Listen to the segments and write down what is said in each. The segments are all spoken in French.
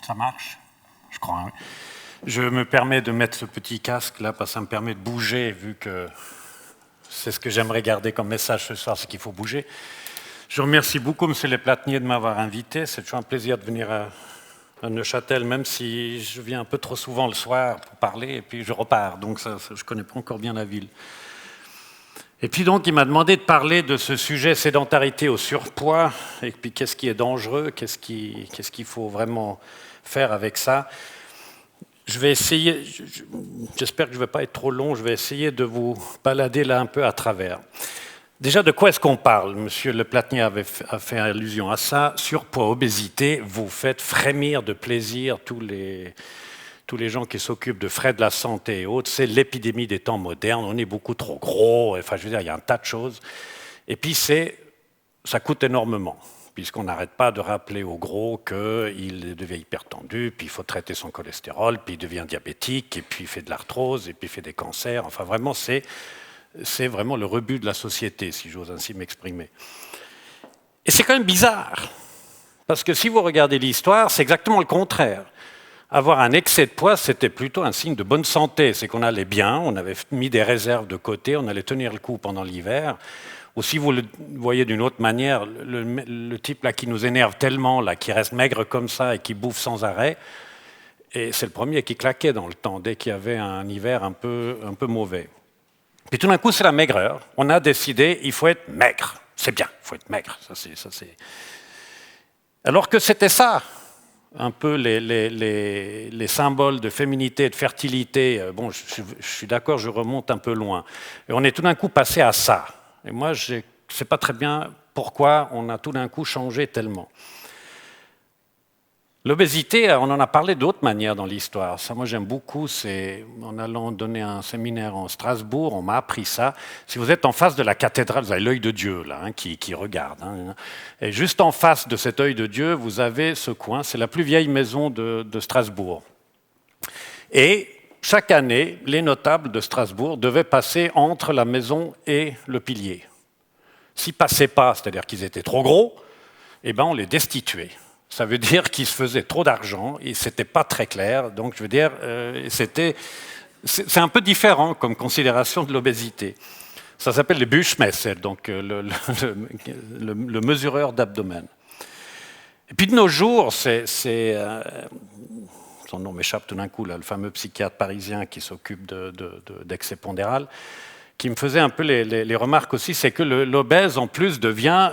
Ça marche? Je crois. Hein. Je me permets de mettre ce petit casque là parce que ça me permet de bouger, vu que c'est ce que j'aimerais garder comme message ce soir, c'est qu'il faut bouger. Je remercie beaucoup M. Leplatnier de m'avoir invité. C'est toujours un plaisir de venir à Neuchâtel, même si je viens un peu trop souvent le soir pour parler et puis je repars. Donc je ne connais pas encore bien la ville. Et puis donc il m'a demandé de parler de ce sujet sédentarité au surpoids et puis qu'est-ce qui est dangereux, qu'est-ce qu'il faut vraiment faire avec ça. Je vais essayer, j'espère que je ne vais pas être trop long, je vais essayer de vous balader là un peu à travers. Déjà, de quoi est-ce qu'on parle? Monsieur Leplatnier a fait allusion à ça. Surpoids, obésité, vous faites frémir de plaisir tous les gens qui s'occupent de frais de la santé et autres. C'est l'épidémie des temps modernes. On est beaucoup trop gros. Enfin, je veux dire, il y a un tas de choses. Et puis, ça coûte énormément, puisqu'on n'arrête pas de rappeler aux gros qu'il devient hypertendu, puis il faut traiter son cholestérol, puis il devient diabétique, et puis il fait de l'arthrose, et puis il fait des cancers. Enfin, vraiment, c'est vraiment le rebut de la société, si j'ose ainsi m'exprimer. Et c'est quand même bizarre, parce que si vous regardez l'histoire, c'est exactement le contraire. Avoir un excès de poids, c'était plutôt un signe de bonne santé. C'est qu'on allait bien, on avait mis des réserves de côté, on allait tenir le coup pendant l'hiver. Ou si vous le voyez d'une autre manière, le type là qui nous énerve tellement, là, qui reste maigre comme ça et qui bouffe sans arrêt, et c'est le premier qui claquait dans le temps, dès qu'il y avait un hiver un peu mauvais. Puis tout d'un coup, c'est la maigreur. On a décidé, il faut être maigre. C'est bien, il faut être maigre. Ça, c'est... Alors que c'était ça, un peu les symboles de féminité et de fertilité. Bon, je suis d'accord, je remonte un peu loin. Et on est tout d'un coup passé à ça. Et moi, je ne sais pas très bien pourquoi on a tout d'un coup changé tellement. L'obésité, on en a parlé d'autres manières dans l'histoire. Ça, moi, j'aime beaucoup. C'est en allant donner un séminaire en Strasbourg, on m'a appris ça. Si vous êtes en face de la cathédrale, vous avez l'œil de Dieu là, hein, qui regarde. Hein. Et juste en face de cet œil de Dieu, vous avez ce coin. C'est la plus vieille maison de Strasbourg. Et chaque année, les notables de Strasbourg devaient passer entre la maison et le pilier. S'ils ne passaient pas, c'est-à-dire qu'ils étaient trop gros, eh ben, on les destituait. Ça veut dire qu'ils se faisaient trop d'argent et ce n'était pas très clair. Donc, je veux dire, c'est un peu différent comme considération de l'obésité. Ça s'appelle le Buchmesser, donc le mesureur d'abdomen. Et puis de nos jours, son nom m'échappe tout d'un coup, là, le fameux psychiatre parisien qui s'occupe d'excès pondéral, qui me faisait un peu les remarques aussi, c'est que l'obèse, en plus, devient,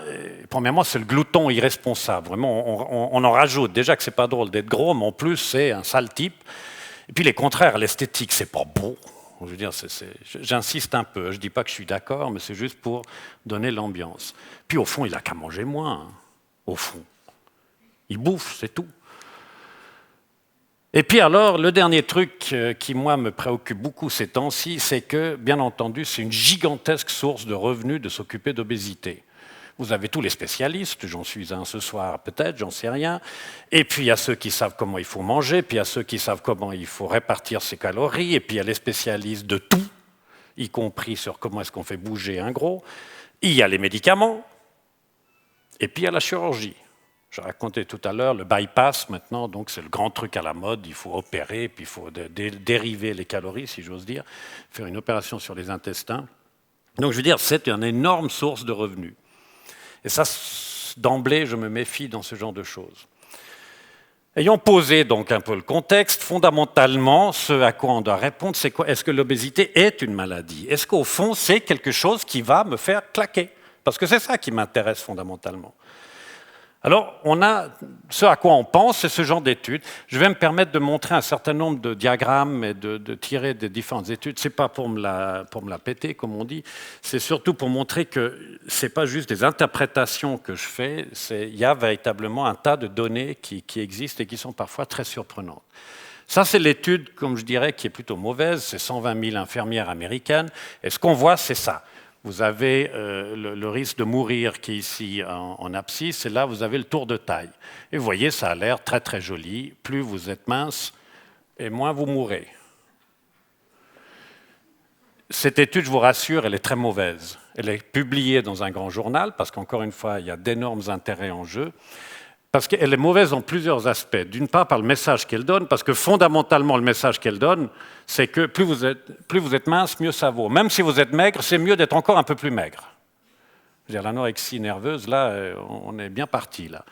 premièrement, c'est le glouton irresponsable. Vraiment, on en rajoute. Déjà que c'est pas drôle d'être gros, mais en plus, c'est un sale type. Et puis les contraires, l'esthétique, c'est pas beau. Je veux dire, j'insiste un peu. Je dis pas que je suis d'accord, mais c'est juste pour donner l'ambiance. Puis au fond, il a qu'à manger moins. Hein, au fond, il bouffe, c'est tout. Et puis alors, le dernier truc qui, moi, me préoccupe beaucoup ces temps-ci, c'est que, bien entendu, c'est une gigantesque source de revenus de s'occuper d'obésité. Vous avez tous les spécialistes, j'en suis un ce soir peut-être, j'en sais rien. Et puis il y a ceux qui savent comment il faut manger, puis il y a ceux qui savent comment il faut répartir ses calories, et puis il y a les spécialistes de tout, y compris sur comment est-ce qu'on fait bouger un gros. Il y a les médicaments, et puis il y a la chirurgie. Je racontais tout à l'heure, le bypass, maintenant, donc c'est le grand truc à la mode. Il faut opérer, puis il faut dériver les calories, si j'ose dire, faire une opération sur les intestins. Donc, je veux dire, c'est une énorme source de revenus. Et ça, d'emblée, je me méfie dans ce genre de choses. Ayant posé donc un peu le contexte, fondamentalement, ce à quoi on doit répondre, c'est quoi? Est-ce que l'obésité est une maladie? Est-ce qu'au fond, c'est quelque chose qui va me faire claquer? Parce que c'est ça qui m'intéresse fondamentalement. Alors, on a ce à quoi on pense, c'est ce genre d'études. Je vais me permettre de montrer un certain nombre de diagrammes et de tirer des différentes études. Ce n'est pas pour me la péter, comme on dit, c'est surtout pour montrer que ce n'est pas juste des interprétations que je fais, il y a véritablement un tas de données qui existent et qui sont parfois très surprenantes. Ça, c'est l'étude, comme je dirais, qui est plutôt mauvaise, c'est 120 000 infirmières américaines, et ce qu'on voit, c'est ça. Vous avez le risque de mourir qui est ici en abscisse, et là, vous avez le tour de taille. Et vous voyez, ça a l'air très, très joli. Plus vous êtes mince, et moins vous mourrez. Cette étude, je vous rassure, elle est très mauvaise. Elle est publiée dans un grand journal, parce qu'encore une fois, il y a d'énormes intérêts en jeu. Parce qu'elle est mauvaise en plusieurs aspects. D'une part, par le message qu'elle donne, parce que fondamentalement, le message qu'elle donne, c'est que plus vous êtes mince, mieux ça vaut. Même si vous êtes maigre, c'est mieux d'être encore un peu plus maigre. Je veux dire, l'anorexie nerveuse, là, on est bien parti, là.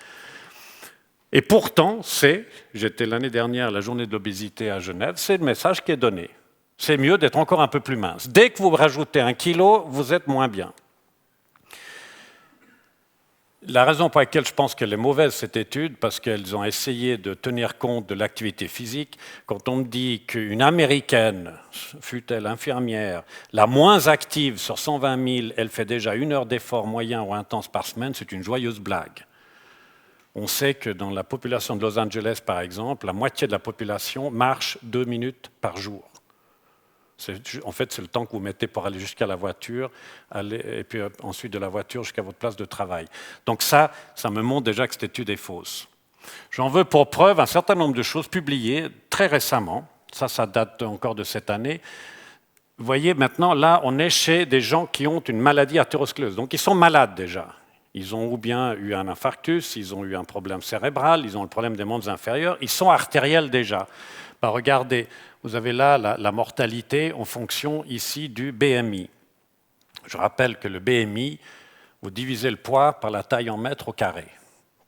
Et pourtant, j'étais l'année dernière à la journée de l'obésité à Genève, c'est le message qui est donné. C'est mieux d'être encore un peu plus mince. Dès que vous rajoutez 1 kilo, vous êtes moins bien. La raison pour laquelle je pense qu'elle est mauvaise, cette étude, parce qu'elles ont essayé de tenir compte de l'activité physique. Quand on me dit qu'une Américaine, fût-elle infirmière, la moins active sur 120 000, elle fait déjà 1 heure d'effort moyen ou intense par semaine, c'est une joyeuse blague. On sait que dans la population de Los Angeles, par exemple, la moitié de la population marche 2 minutes par jour. En fait, c'est le temps que vous mettez pour aller jusqu'à la voiture, et puis ensuite de la voiture jusqu'à votre place de travail. Donc ça me montre déjà que cette étude est fausse. J'en veux pour preuve un certain nombre de choses publiées très récemment. Ça date encore de cette année. Vous voyez, maintenant, là, on est chez des gens qui ont une maladie athéroscléroseuse. Donc, ils sont malades déjà. Ils ont ou bien eu un infarctus, ils ont eu un problème cérébral, ils ont le problème des membres inférieurs, ils sont artériels déjà. Regardez, vous avez là la mortalité en fonction ici du BMI. Je rappelle que le BMI, vous divisez le poids par la taille en mètres au carré.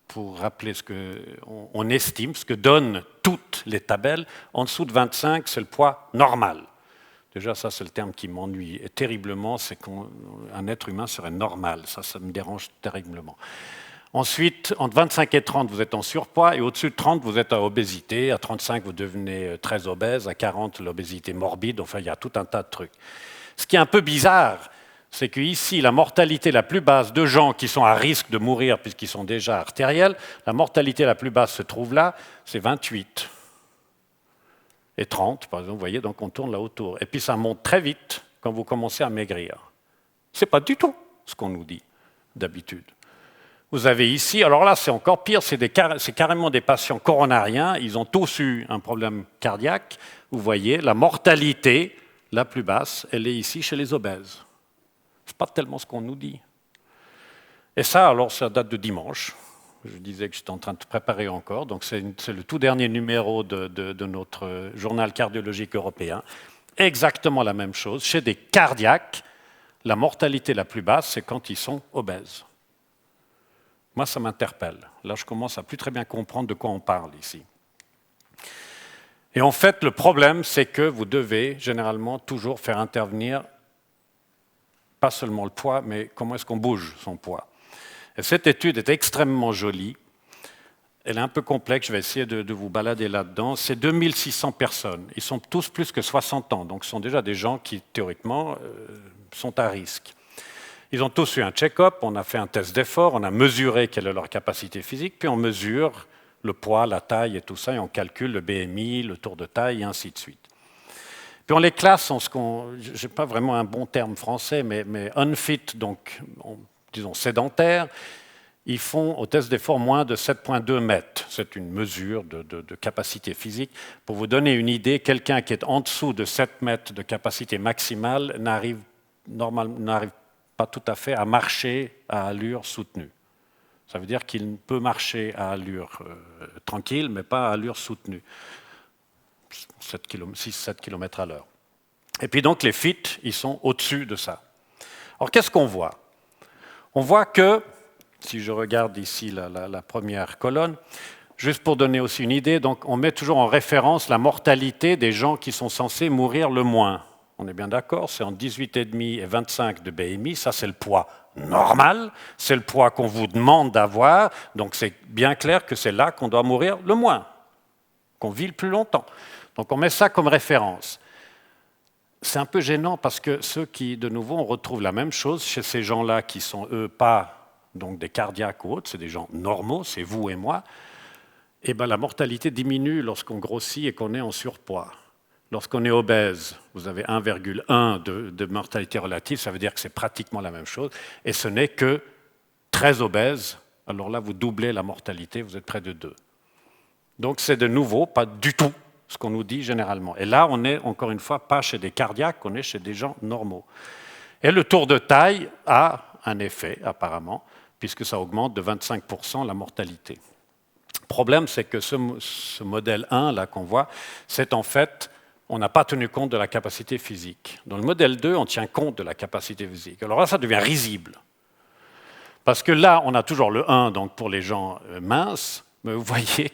Pour rappeler ce qu'on estime, ce que donnent toutes les tabelles, en dessous de 25, c'est le poids normal. Déjà, ça, c'est le terme qui m'ennuie terriblement, c'est qu'un être humain serait normal. Ça me dérange terriblement. Ensuite, entre 25 et 30, vous êtes en surpoids, et au-dessus de 30, vous êtes à obésité. À 35, vous devenez très obèse. À 40, l'obésité morbide. Enfin, il y a tout un tas de trucs. Ce qui est un peu bizarre, c'est qu'ici, la mortalité la plus basse de gens qui sont à risque de mourir puisqu'ils sont déjà artériels, la mortalité la plus basse se trouve là, c'est 28. Et 30, par exemple, vous voyez, donc on tourne là autour. Et puis ça monte très vite quand vous commencez à maigrir. Ce n'est pas du tout ce qu'on nous dit d'habitude. Vous avez ici, alors là c'est encore pire, c'est carrément des patients coronariens, ils ont tous eu un problème cardiaque. Vous voyez, la mortalité la plus basse, elle est ici chez les obèses. Ce n'est pas tellement ce qu'on nous dit. Et ça, alors ça date de dimanche. Je disais que j'étais en train de préparer encore, donc c'est le tout dernier numéro de notre journal cardiologique européen. Exactement la même chose. Chez des cardiaques, la mortalité la plus basse, c'est quand ils sont obèses. Moi, ça m'interpelle. Là, je commence à plus très bien comprendre de quoi on parle ici. Et en fait, le problème, c'est que vous devez généralement toujours faire intervenir pas seulement le poids, mais comment est-ce qu'on bouge son poids. Et cette étude est extrêmement jolie. Elle est un peu complexe, je vais essayer de vous balader là-dedans. C'est 2600 personnes. Ils sont tous plus que 60 ans, donc ce sont déjà des gens qui, théoriquement, sont à risque. Ils ont tous eu un check-up, on a fait un test d'effort, on a mesuré quelle est leur capacité physique, puis on mesure le poids, la taille et tout ça, et on calcule le BMI, le tour de taille, et ainsi de suite. Puis on les classe en ce qu'on, je n'ai pas vraiment un bon terme français, mais unfit, donc disons sédentaire. Ils font au test d'effort moins de 7,2 mètres. C'est une mesure de capacité physique. Pour vous donner une idée, quelqu'un qui est en dessous de 7 mètres de capacité maximale n'arrive pas tout à fait à marcher à allure soutenue. Ça veut dire qu'il peut marcher à allure tranquille, mais pas à allure soutenue. 6-7 km à l'heure. Et puis donc les FIT, ils sont au-dessus de ça. Alors qu'est-ce qu'on voit? On voit que, si je regarde ici la première colonne, juste pour donner aussi une idée, donc on met toujours en référence la mortalité des gens qui sont censés mourir le moins. On est bien d'accord, c'est entre 18,5 et 25 de BMI, ça c'est le poids normal, c'est le poids qu'on vous demande d'avoir, donc c'est bien clair que c'est là qu'on doit mourir le moins, qu'on vit le plus longtemps. Donc on met ça comme référence. C'est un peu gênant parce que ceux qui, de nouveau, on retrouve la même chose chez ces gens-là qui sont, eux, pas donc des cardiaques ou autres, c'est des gens normaux, c'est vous et moi, et bien la mortalité diminue lorsqu'on grossit et qu'on est en surpoids. Lorsqu'on est obèse, vous avez 1,1 de mortalité relative, ça veut dire que c'est pratiquement la même chose, et ce n'est que très obèse, alors là vous doublez la mortalité, vous êtes près de 2. Donc c'est de nouveau pas du tout ce qu'on nous dit généralement. Et là, on n'est encore une fois pas chez des cardiaques, on est chez des gens normaux. Et le tour de taille a un effet, apparemment, puisque ça augmente de 25% la mortalité. problème, c'est que ce modèle 1 là qu'on voit, c'est en fait, on n'a pas tenu compte de la capacité physique. Dans le modèle 2, on tient compte de la capacité physique. Alors là, ça devient risible. Parce que là, on a toujours le 1 donc pour les gens minces, mais vous voyez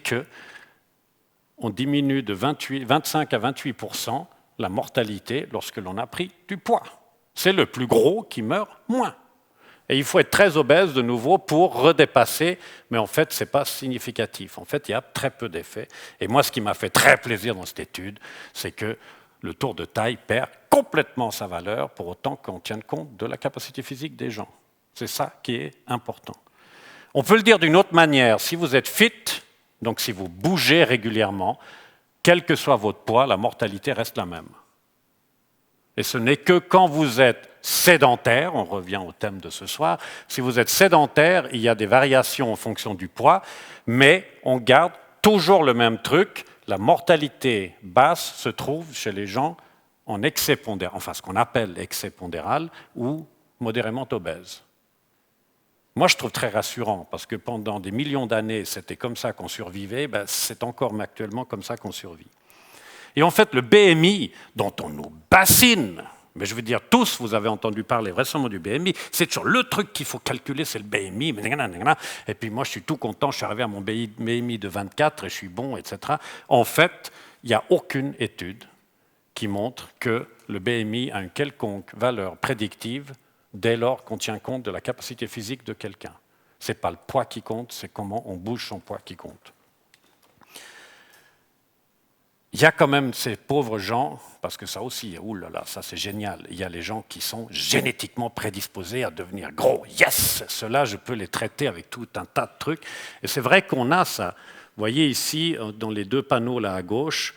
qu'on diminue de 25 à 28% la mortalité lorsque l'on a pris du poids. C'est le plus gros qui meurt moins. Et il faut être très obèse de nouveau pour redépasser, mais en fait, ce n'est pas significatif. En fait, il y a très peu d'effets. Et moi, ce qui m'a fait très plaisir dans cette étude, c'est que le tour de taille perd complètement sa valeur pour autant qu'on tienne compte de la capacité physique des gens. C'est ça qui est important. On peut le dire d'une autre manière. Si vous êtes fit, donc si vous bougez régulièrement, quel que soit votre poids, la mortalité reste la même. Et ce n'est que quand vous êtes sédentaire, on revient au thème de ce soir, si vous êtes sédentaire, il y a des variations en fonction du poids, mais on garde toujours le même truc, la mortalité basse se trouve chez les gens en excès pondéral, enfin ce qu'on appelle excès pondéral ou modérément obèse. Moi, je trouve très rassurant, parce que pendant des millions d'années, c'était comme ça qu'on survivait, c'est encore actuellement comme ça qu'on survit. Et en fait, le BMI, dont on nous bassine, mais je veux dire, tous, vous avez entendu parler récemment du BMI, c'est toujours le truc qu'il faut calculer, c'est le BMI, et puis moi, je suis tout content, je suis arrivé à mon BMI de 24 et je suis bon, etc. En fait, il n'y a aucune étude qui montre que le BMI a une quelconque valeur prédictive dès lors qu'on tient compte de la capacité physique de quelqu'un. Ce n'est pas le poids qui compte, c'est comment on bouge son poids qui compte. Il y a quand même ces pauvres gens, parce que ça aussi, oulala, ça c'est génial, il y a les gens qui sont génétiquement prédisposés à devenir gros. Yes, ceux-là, je peux les traiter avec tout un tas de trucs. Et c'est vrai qu'on a ça. Vous voyez ici, dans les deux panneaux là à gauche,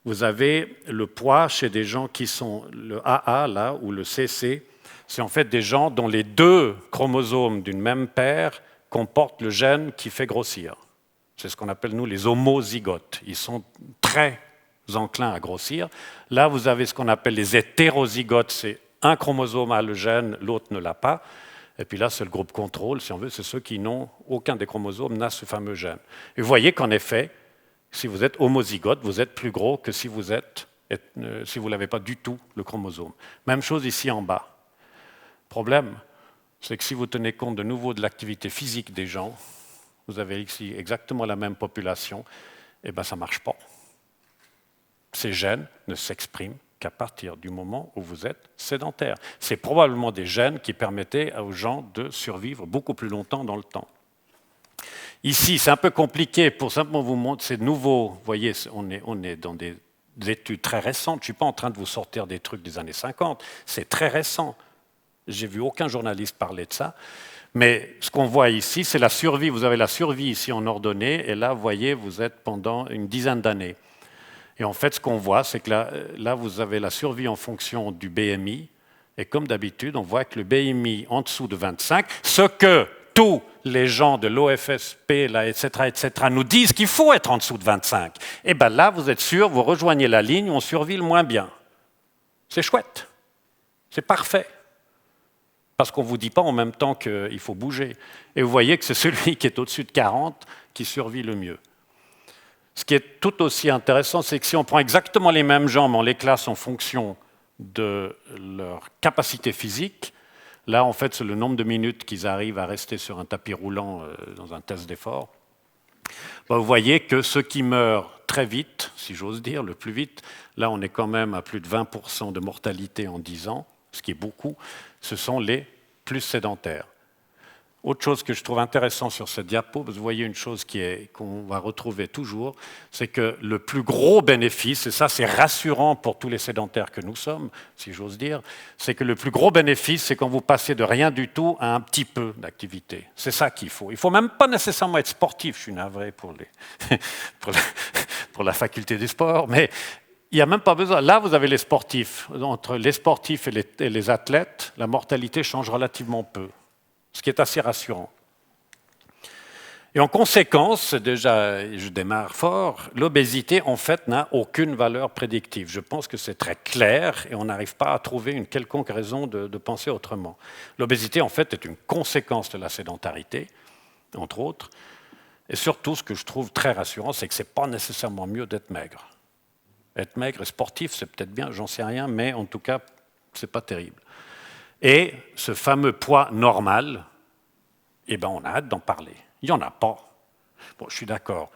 vous avez le poids chez des gens qui sont le AA là, ou le CC. C'est en fait des gens dont les deux chromosomes d'une même paire comportent le gène qui fait grossir. C'est ce qu'on appelle, nous, les homozygotes. Ils sont très enclins à grossir. Là, vous avez ce qu'on appelle les hétérozygotes. C'est un chromosome a le gène, l'autre ne l'a pas. Et puis là, c'est le groupe contrôle, si on veut, c'est ceux qui n'ont aucun des chromosomes n'a ce fameux gène. Et vous voyez qu'en effet, si vous êtes homozygote, vous êtes plus gros que si vous n'avez pas du tout le chromosome. Même chose ici en bas. Problème, c'est que si vous tenez compte de nouveau de l'activité physique des gens, vous avez ici exactement la même population, et bien ça ne marche pas. Ces gènes ne s'expriment qu'à partir du moment où vous êtes sédentaire. C'est probablement des gènes qui permettaient aux gens de survivre beaucoup plus longtemps dans le temps. Ici, c'est un peu compliqué pour simplement vous montrer, c'est nouveau, vous voyez, on est dans des études très récentes, je ne suis pas en train de vous sortir des trucs des années 50, c'est très récent. J'ai vu aucun journaliste parler de ça. Mais ce qu'on voit ici, c'est la survie. Vous avez la survie ici en ordonnée, et là, vous voyez, vous êtes pendant une dizaine d'années. Et en fait, ce qu'on voit, c'est que là, vous avez la survie en fonction du BMI, et comme d'habitude, on voit que le BMI en dessous de 25, ce que tous les gens de l'OFSP, etc., nous disent qu'il faut être en dessous de 25, et bien là, vous êtes sûr, vous rejoignez la ligne, on survit le moins bien. C'est chouette, c'est parfait. Parce qu'on ne vous dit pas en même temps qu'il faut bouger. Et vous voyez que c'est celui qui est au-dessus de 40 qui survit le mieux. Ce qui est tout aussi intéressant, c'est que si on prend exactement les mêmes gens, mais on les classe en fonction de leur capacité physique, là, en fait, c'est le nombre de minutes qu'ils arrivent à rester sur un tapis roulant dans un test d'effort. Vous voyez que ceux qui meurent très vite, si j'ose dire, le plus vite, là, on est quand même à plus de 20% de mortalité en 10 ans, ce qui est beaucoup, ce sont les plus sédentaires. Autre chose que je trouve intéressant sur cette diapo, vous voyez une chose qu'on va retrouver toujours, c'est que le plus gros bénéfice, et ça c'est rassurant pour tous les sédentaires que nous sommes, si j'ose dire, c'est que le plus gros bénéfice, c'est quand vous passez de rien du tout à un petit peu d'activité. C'est ça qu'il faut. Il ne faut même pas nécessairement être sportif, je suis navré pour la faculté du sport, mais il n'y a même pas besoin. Là, vous avez les sportifs. Entre les sportifs et les athlètes, la mortalité change relativement peu, ce qui est assez rassurant. Et en conséquence, déjà, je démarre fort, l'obésité, en fait, n'a aucune valeur prédictive. Je pense que c'est très clair et on n'arrive pas à trouver une quelconque raison de penser autrement. L'obésité, en fait, est une conséquence de la sédentarité, entre autres. Et surtout, ce que je trouve très rassurant, c'est que ce n'est pas nécessairement mieux d'être maigre. Être maigre et sportif, c'est peut-être bien, j'en sais rien, mais en tout cas, ce n'est pas terrible. Et ce fameux poids normal, eh ben, on a hâte d'en parler. Il n'y en a pas. Bon, je suis d'accord.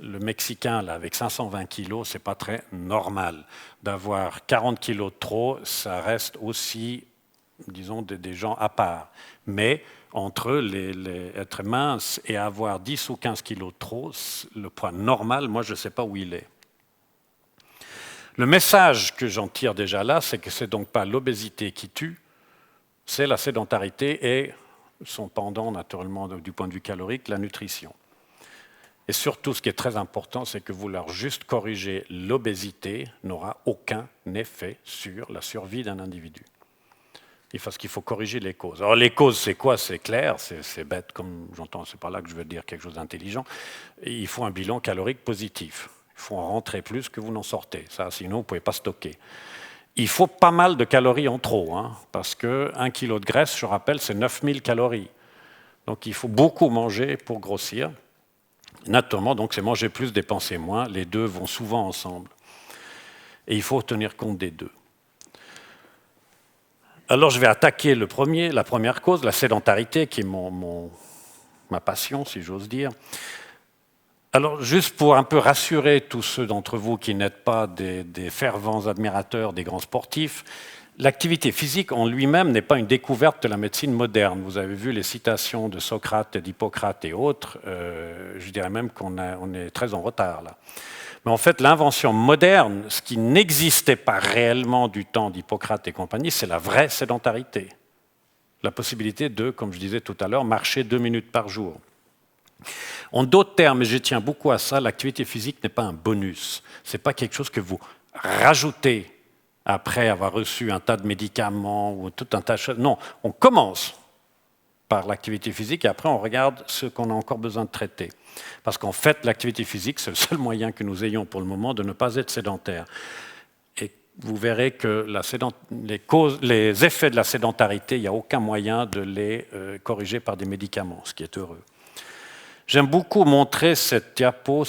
Le Mexicain, là, avec 520 kilos, ce n'est pas très normal. D'avoir 40 kilos de trop, ça reste aussi, disons, des gens à part. Mais entre être mince et avoir 10 ou 15 kilos de trop, le poids normal, moi, je ne sais pas où il est. Le message que j'en tire déjà là, c'est que ce n'est donc pas l'obésité qui tue, c'est la sédentarité et son pendant, naturellement, du point de vue calorique, la nutrition. Et surtout, ce qui est très important, c'est que vouloir juste corriger l'obésité n'aura aucun effet sur la survie d'un individu. Parce qu'il faut corriger les causes. Alors les causes, c'est quoi? C'est clair, c'est bête, comme j'entends, c'est pas là que je veux dire quelque chose d'intelligent. Il faut un bilan calorique positif. Il faut en rentrer plus que vous n'en sortez. Ça, sinon, vous ne pouvez pas stocker. Il faut pas mal de calories en trop, hein, parce qu'un kilo de graisse, je rappelle, c'est 9000 calories. Donc il faut beaucoup manger pour grossir. Naturellement, donc c'est manger plus, dépenser moins. Les deux vont souvent ensemble. Et il faut tenir compte des deux. Alors je vais attaquer la première cause, la sédentarité, qui est ma passion, si j'ose dire. Alors juste pour un peu rassurer tous ceux d'entre vous qui n'êtes pas des fervents admirateurs des grands sportifs, l'activité physique en lui-même n'est pas une découverte de la médecine moderne. Vous avez vu les citations de Socrate, d'Hippocrate et autres. Je dirais même qu'on est très en retard là. Mais en fait, l'invention moderne, ce qui n'existait pas réellement du temps d'Hippocrate et compagnie, c'est la vraie sédentarité. La possibilité de, comme je disais tout à l'heure, marcher 2 minutes par jour. En d'autres termes, et je tiens beaucoup à ça, l'activité physique n'est pas un bonus. Ce n'est pas quelque chose que vous rajoutez après avoir reçu un tas de médicaments ou tout un tas de choses. Non, on commence par l'activité physique et après on regarde ce qu'on a encore besoin de traiter. Parce qu'en fait, l'activité physique, c'est le seul moyen que nous ayons pour le moment de ne pas être sédentaire. Et vous verrez que les effets de la sédentarité, il n'y a aucun moyen de les corriger par des médicaments, ce qui est heureux. J'aime beaucoup montrer cette diapo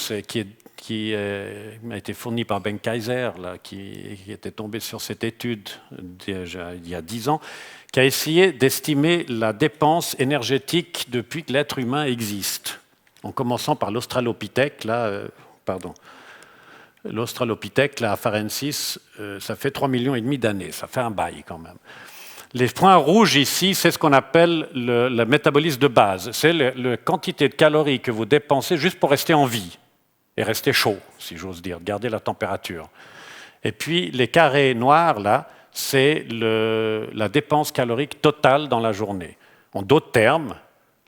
qui a été fournie par Ben Kaiser, là, qui était tombé sur cette étude déjà il y a 10 ans, qui a essayé d'estimer la dépense énergétique depuis que l'être humain existe. En commençant par l'Australopithèque, l'Australopithèque, là, à Farensis, ça fait 3,5 millions d'années, ça fait un bail quand même. Les points rouges ici, c'est ce qu'on appelle le métabolisme de base. C'est la quantité de calories que vous dépensez juste pour rester en vie et rester chaud, si j'ose dire, garder la température. Et puis les carrés noirs, là, c'est la dépense calorique totale dans la journée. En d'autres termes,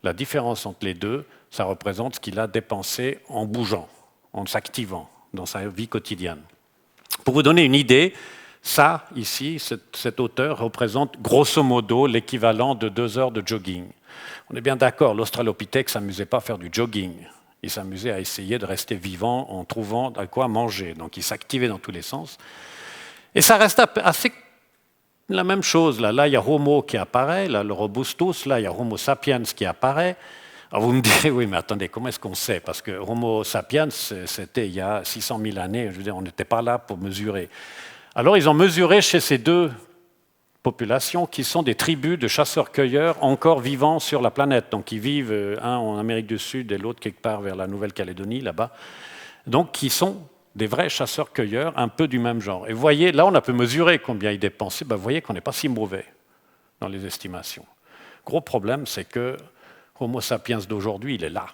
la différence entre les deux, ça représente ce qu'il a dépensé en bougeant, en s'activant dans sa vie quotidienne. Pour vous donner une idée, ça, ici, cette hauteur représente grosso modo l'équivalent de 2 heures de jogging. On est bien d'accord, l'Australopithèque ne s'amusait pas à faire du jogging. Il s'amusait à essayer de rester vivant en trouvant à quoi manger. Donc il s'activait dans tous les sens. Et ça reste assez la même chose. Là, il y a Homo qui apparaît, là, le robustus, là, il y a Homo sapiens qui apparaît. Alors vous me direz, oui, mais attendez, comment est-ce qu'on sait? Parce que Homo sapiens, c'était il y a 600 000 années, je veux dire, on n'était pas là pour mesurer. Alors ils ont mesuré chez ces deux populations qui sont des tribus de chasseurs-cueilleurs encore vivants sur la planète. Donc ils vivent, un en Amérique du Sud et l'autre quelque part vers la Nouvelle-Calédonie, là-bas. Donc qui sont des vrais chasseurs-cueilleurs, un peu du même genre. Et vous voyez, là on a pu mesurer combien ils dépensaient. Vous voyez qu'on n'est pas si mauvais dans les estimations. Gros problème, c'est que Homo sapiens d'aujourd'hui, il est là.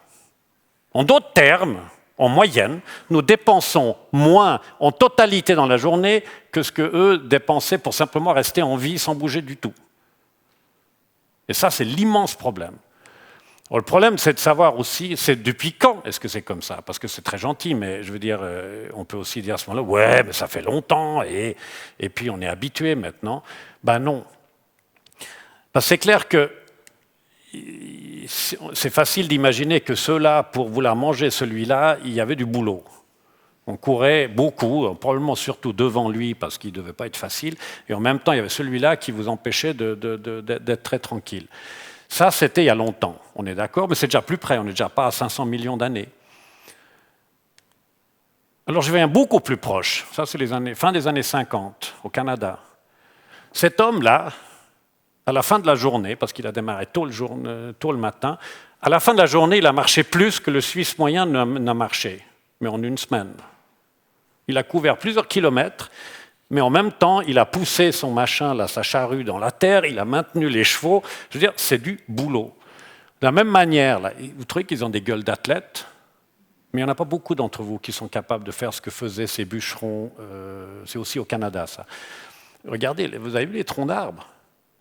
En d'autres termes, en moyenne, nous dépensons moins en totalité dans la journée que ce qu'eux dépensaient pour simplement rester en vie sans bouger du tout. Et ça, c'est l'immense problème. Alors, le problème, c'est de savoir aussi, c'est depuis quand est-ce que c'est comme ça? Parce que c'est très gentil, mais je veux dire, on peut aussi dire à ce moment-là, ouais, mais ça fait longtemps, et puis on est habitué maintenant. Ben non. Parce que c'est clair que c'est facile d'imaginer que ceux-là, pour vouloir manger celui-là, il y avait du boulot. On courait beaucoup, probablement surtout devant lui, parce qu'il ne devait pas être facile, et en même temps, il y avait celui-là qui vous empêchait d'être très tranquille. Ça, c'était il y a longtemps, on est d'accord, mais c'est déjà plus près, on n'est déjà pas à 500 millions d'années. Alors je viens beaucoup plus proche, ça c'est fin des années 50, au Canada. Cet homme-là, à la fin de la journée, parce qu'il a démarré tôt le matin, à la fin de la journée, il a marché plus que le Suisse moyen n'a marché, mais en une semaine. Il a couvert plusieurs kilomètres, mais en même temps, il a poussé son machin, là, sa charrue dans la terre, il a maintenu les chevaux. Je veux dire, c'est du boulot. De la même manière, là, vous trouvez qu'ils ont des gueules d'athlètes, mais il n'y en a pas beaucoup d'entre vous qui sont capables de faire ce que faisaient ces bûcherons. C'est aussi au Canada, ça. Regardez, vous avez vu les troncs d'arbres?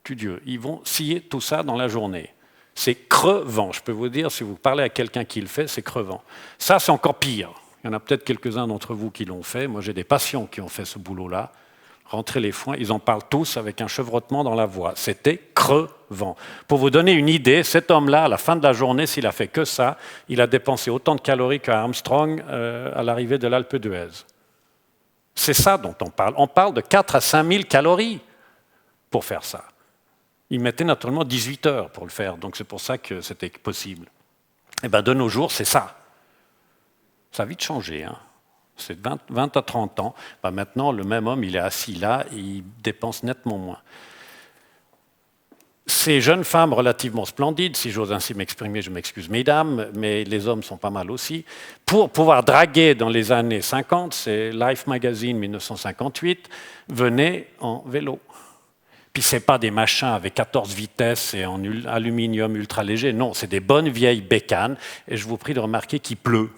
Dieu, ils vont scier tout ça dans la journée. C'est crevant, je peux vous dire, si vous parlez à quelqu'un qui le fait, c'est crevant. Ça, c'est encore pire. Il y en a peut-être quelques-uns d'entre vous qui l'ont fait. Moi, j'ai des patients qui ont fait ce boulot-là. Rentrer les foins, ils en parlent tous avec un chevrotement dans la voix. C'était crevant. Pour vous donner une idée, cet homme-là, à la fin de la journée, s'il a fait que ça, il a dépensé autant de calories qu'Armstrong à l'arrivée de l'Alpe d'Huez. C'est ça dont on parle. On parle de 4 à 5 000 calories pour faire ça. Il mettait naturellement 18 heures pour le faire, donc c'est pour ça que c'était possible. Et bien de nos jours, c'est ça. Ça a vite changé, hein. C'est 20 à 30 ans. Ben maintenant, le même homme, il est assis là et il dépense nettement moins. Ces jeunes femmes relativement splendides, si j'ose ainsi m'exprimer, je m'excuse mesdames, mais les hommes sont pas mal aussi, pour pouvoir draguer dans les années 50, c'est Life Magazine 1958, venaient en vélo. Puis ce n'est pas des machins avec 14 vitesses et en aluminium ultra léger, non, c'est des bonnes vieilles bécanes, et je vous prie de remarquer qu'il pleut.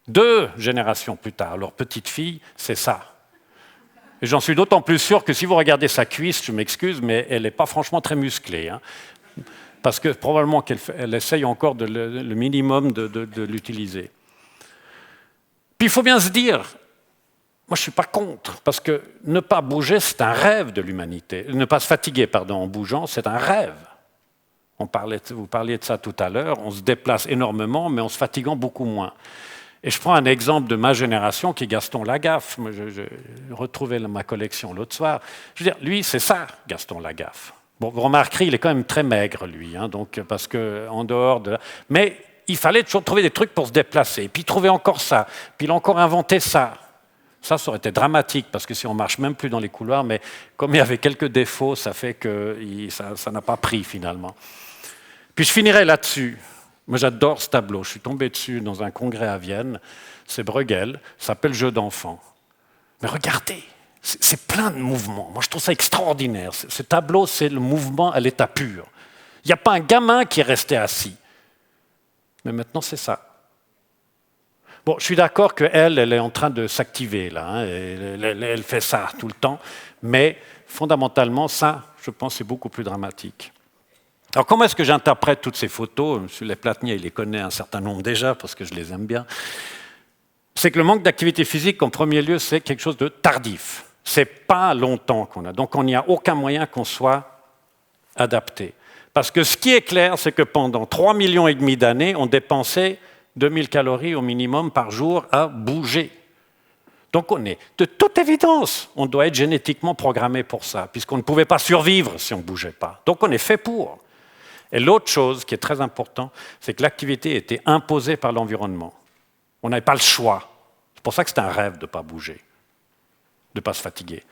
2 générations plus tard, leur petite fille, c'est ça. Et j'en suis d'autant plus sûr que si vous regardez sa cuisse, je m'excuse, mais elle n'est pas franchement très musclée. Hein, parce que probablement qu'elle essaye encore le minimum de l'utiliser. Puis il faut bien se dire, moi je ne suis pas contre, parce que ne pas bouger, c'est un rêve de l'humanité. Ne pas se fatiguer, en bougeant, c'est un rêve. Vous parliez de ça tout à l'heure, on se déplace énormément, mais en se fatiguant beaucoup moins. Et je prends un exemple de ma génération qui est Gaston Lagaffe. Je retrouvais ma collection l'autre soir. Je veux dire, lui, c'est ça, Gaston Lagaffe. Bon, vous remarquerez, il est quand même très maigre, lui, hein, donc, parce que en dehors de... Mais il fallait toujours trouver des trucs pour se déplacer. Puis il trouvait encore ça. Puis il a encore inventé ça. Ça aurait été dramatique, parce que si on ne marche même plus dans les couloirs, mais comme il y avait quelques défauts, ça fait que ça n'a pas pris, finalement. Puis je finirai là-dessus. Moi, j'adore ce tableau. Je suis tombé dessus dans un congrès à Vienne. C'est Bruegel. Ça s'appelle Jeu d'enfant. Mais regardez, c'est plein de mouvements. Moi, je trouve ça extraordinaire. Ce tableau, c'est le mouvement à l'état pur. Il n'y a pas un gamin qui est resté assis. Mais maintenant, c'est ça. Bon, je suis d'accord qu'elle est en train de s'activer, là. Hein, elle fait ça tout le temps. Mais fondamentalement, ça, je pense, c'est beaucoup plus dramatique. Alors, comment est-ce que j'interprète toutes ces photos? M. Leplatnier, il les connaît un certain nombre déjà, parce que je les aime bien. C'est que le manque d'activité physique, en premier lieu, c'est quelque chose de tardif. C'est pas longtemps qu'on a. Donc, il n'y a aucun moyen qu'on soit adapté. Parce que ce qui est clair, c'est que pendant 3,5 millions d'années, on dépensait 2000 calories au minimum par jour à bouger. Donc, on est, de toute évidence, on doit être génétiquement programmé pour ça, puisqu'on ne pouvait pas survivre si on ne bougeait pas. Donc, on est fait pour. Et l'autre chose qui est très importante, c'est que l'activité était imposée par l'environnement. On n'avait pas le choix. C'est pour ça que c'est un rêve de ne pas bouger, de ne pas se fatiguer.